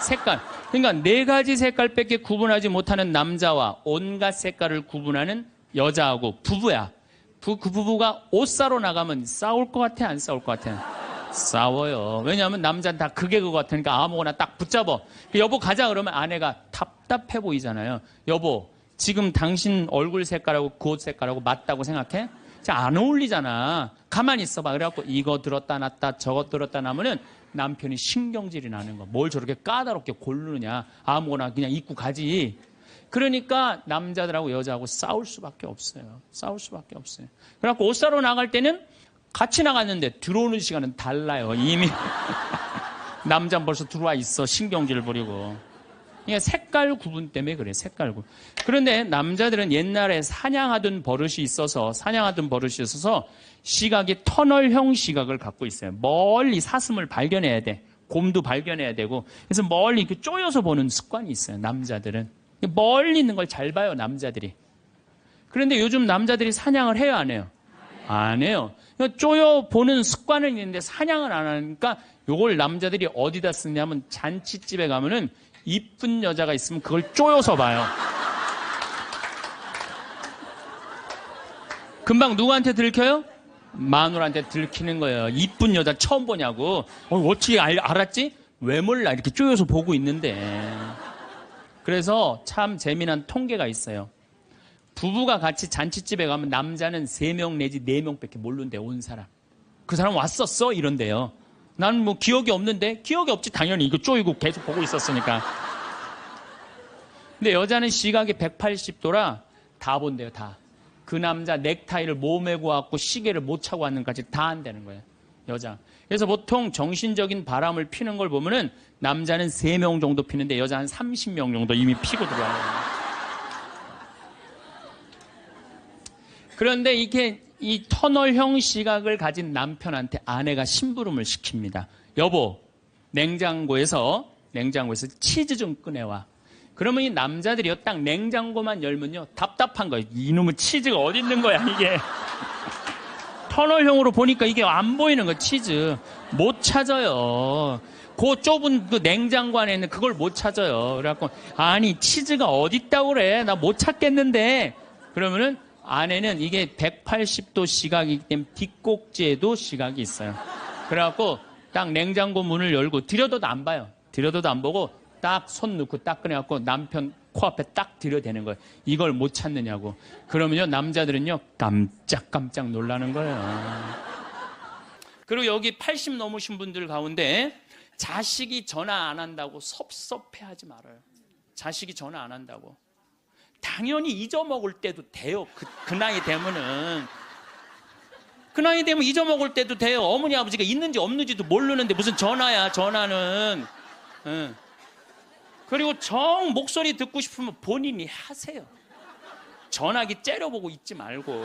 색깔. 그러니까 4가지 색깔밖에 구분하지 못하는 남자와 온갖 색깔을 구분하는 여자하고 부부야. 그 부부가 옷 사러 나가면 싸울 것 같아, 안 싸울 것 같아? 싸워요. 왜냐하면 남자는 다 그게 그거 같으니까 아무거나 딱 붙잡아. 여보 가자 그러면 아내가 답답해 보이잖아요. 여보, 지금 당신 얼굴 색깔하고 그 옷 색깔하고 맞다고 생각해? 안 어울리잖아. 가만히 있어봐. 그래갖고 이거 들었다 놨다 저거 들었다 놔면은 남편이 신경질이 나는 거. 뭘 저렇게 까다롭게 고르느냐. 아무거나 그냥 입고 가지. 그러니까 남자들하고 여자하고 싸울 수밖에 없어요. 싸울 수밖에 없어요. 그래갖고 옷 사러 나갈 때는 같이 나갔는데 들어오는 시간은 달라요. 이미 남자는 벌써 들어와 있어. 신경질 부리고. 그러니까 색깔 구분 때문에 그래. 색깔 구분. 그런데 남자들은 옛날에 사냥하던 버릇이 있어서 시각이 터널형 시각을 갖고 있어요. 멀리 사슴을 발견해야 돼. 곰도 발견해야 되고. 그래서 멀리 이렇게 쪼여서 보는 습관이 있어요. 남자들은. 멀리 있는 걸 잘 봐요. 남자들이. 그런데 요즘 남자들이 사냥을 해요, 안 해요? 안 해요. 쪼여 보는 습관은 있는데 사냥을 안 하니까 요걸 남자들이 어디다 쓰냐면 잔치집에 가면은 이쁜 여자가 있으면 그걸 쪼여서 봐요. 금방 누구한테 들켜요? 마누라한테 들키는 거예요. 이쁜 여자 처음 보냐고. 어떻게 알았지? 왜 몰라? 이렇게 쪼여서 보고 있는데. 그래서 참 재미난 통계가 있어요. 부부가 같이 잔치집에 가면 남자는 3명 내지 4명밖에 모르는데 온 사람. 그 사람 왔었어? 이런데요. 나는 뭐 기억이 없는데? 기억이 없지. 당연히 이거 쪼이고 계속 보고 있었으니까. 근데 여자는 시각이 180도라 다 본대요. 다. 그 남자 넥타이를 몸에 고갖고 시계를 못 차고 왔는 것까지 다 한다는 거예요. 여자. 그래서 보통 정신적인 바람을 피는 걸 보면은 남자는 3명 정도 피는데 여자 한 30명 정도 이미 피고 들어와요. 그런데 이렇게 이 터널형 시각을 가진 남편한테 아내가 심부름을 시킵니다. 여보, 냉장고에서 치즈 좀 꺼내와. 그러면 이 남자들이요, 딱 냉장고만 열면요, 답답한 거예요. 이놈의 치즈가 어디 있는 거야, 이게. 터널형으로 보니까 이게 안 보이는 거예요, 치즈. 못 찾아요. 그 좁은 그 냉장고 안에 있는 그걸 못 찾아요. 그래갖고, 아니, 치즈가 어디 있다고 그래. 나 못 찾겠는데. 그러면은 아내는 이게 180도 시각이기 때문에 뒷꼭지에도 시각이 있어요. 그래갖고 딱 냉장고 문을 열고 들여다도 안 봐요. 들여다도 안 보고 딱 손 넣고 딱 꺼내갖고 남편 코앞에 딱 들여대는 거예요. 이걸 못 찾느냐고. 그러면요 남자들은요 깜짝깜짝 놀라는 거예요. 그리고 여기 80 넘으신 분들 가운데 자식이 전화 안 한다고 섭섭해하지 말아요. 자식이 전화 안 한다고. 당연히 잊어먹을 때도 돼요. 그 나이 되면은. 그 나이 되면 잊어먹을 때도 돼요. 어머니 아버지가 있는지 없는지도 모르는데 무슨 전화야, 전화는. 응. 그리고 정 목소리 듣고 싶으면 본인이 하세요. 전화기 째려보고 있지 말고.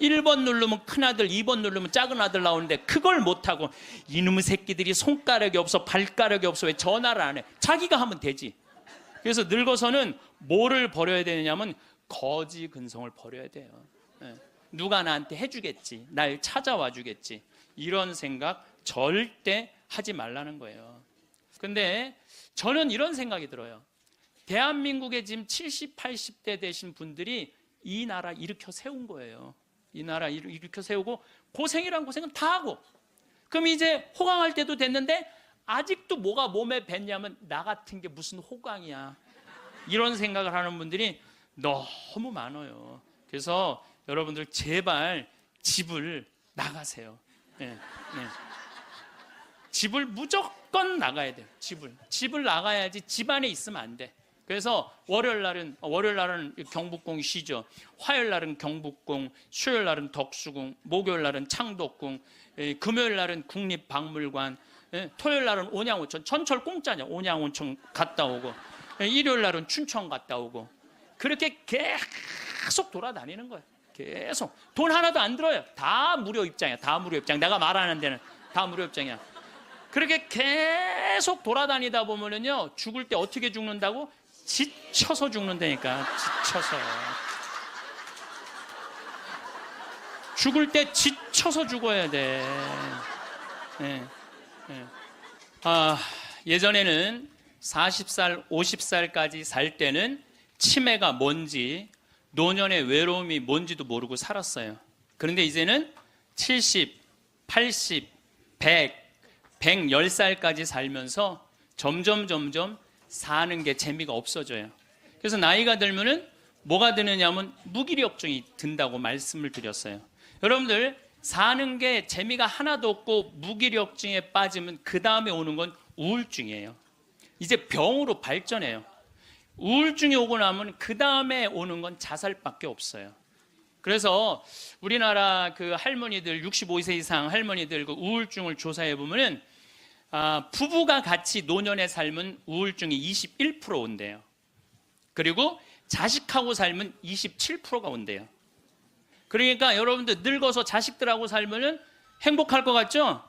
1번 누르면 큰아들, 2번 누르면 작은 아들 나오는데 그걸 못하고 이놈의 새끼들이 손가락이 없어, 발가락이 없어 왜 전화를 안 해. 자기가 하면 되지. 그래서 늙어서는 뭐를 버려야 되느냐면 거지 근성을 버려야 돼요. 누가 나한테 해주겠지, 날 찾아와 주겠지, 이런 생각 절대 하지 말라는 거예요. 근데 저는 이런 생각이 들어요. 대한민국에 지금 70, 80대 되신 분들이 이 나라 일으켜 세운 거예요. 이 나라 일으켜 세우고 고생이란 고생은 다 하고, 그럼 이제 호강할 때도 됐는데 아직도 뭐가 몸에 뱉냐면 나 같은 게 무슨 호강이야, 이런 생각을 하는 분들이 너무 많아요. 그래서 여러분들 제발 집을 나가세요. 네, 네. 집을 무조건 나가야 돼요. 집을 나가야지 집 안에 있으면 안 돼. 그래서 월요일 날은 경복궁 쉬죠. 화요일 날은 경복궁, 수요일 날은 덕수궁, 목요일 날은 창덕궁, 금요일 날은 국립박물관, 토요일 날은 온양온천. 전철 공짜냐. 온양온천 갔다 오고, 일요일 날은 춘천 갔다 오고. 그렇게 계속 돌아다니는 거예요. 계속. 돈 하나도 안 들어요. 다 무료 입장이야. 다 무료 입장. 내가 말하는 데는 다 무료 입장이야. 그렇게 계속 돌아다니다 보면은요, 죽을 때 어떻게 죽는다고? 지쳐서 죽는다니까. 지쳐서. 죽을 때 지쳐서 죽어야 돼. 예전에는 40살, 50살까지 살 때는 치매가 뭔지, 노년의 외로움이 뭔지도 모르고 살았어요. 그런데 이제는 70, 80, 100, 110살까지 살면서 점점 사는 게 재미가 없어져요. 그래서 나이가 들면은 뭐가 드느냐면 무기력증이 든다고 말씀을 드렸어요. 여러분들, 사는 게 재미가 하나도 없고 무기력증에 빠지면 그 다음에 오는 건 우울증이에요. 이제 병으로 발전해요. 우울증이 오고 나면 그 다음에 오는 건 자살밖에 없어요. 그래서 우리나라 그 할머니들, 65세 이상 할머니들 그 우울증을 조사해 보면은 부부가 같이 노년에 살면 우울증이 21% 온대요. 그리고 자식하고 살면 27%가 온대요. 그러니까 여러분들 늙어서 자식들하고 살면은 행복할 것 같죠?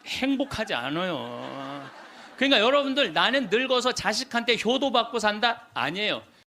행복하지 않아요. 그러니까 여러분들, 나는 늙어서 자식한테 효도받고 산다? 아니에요.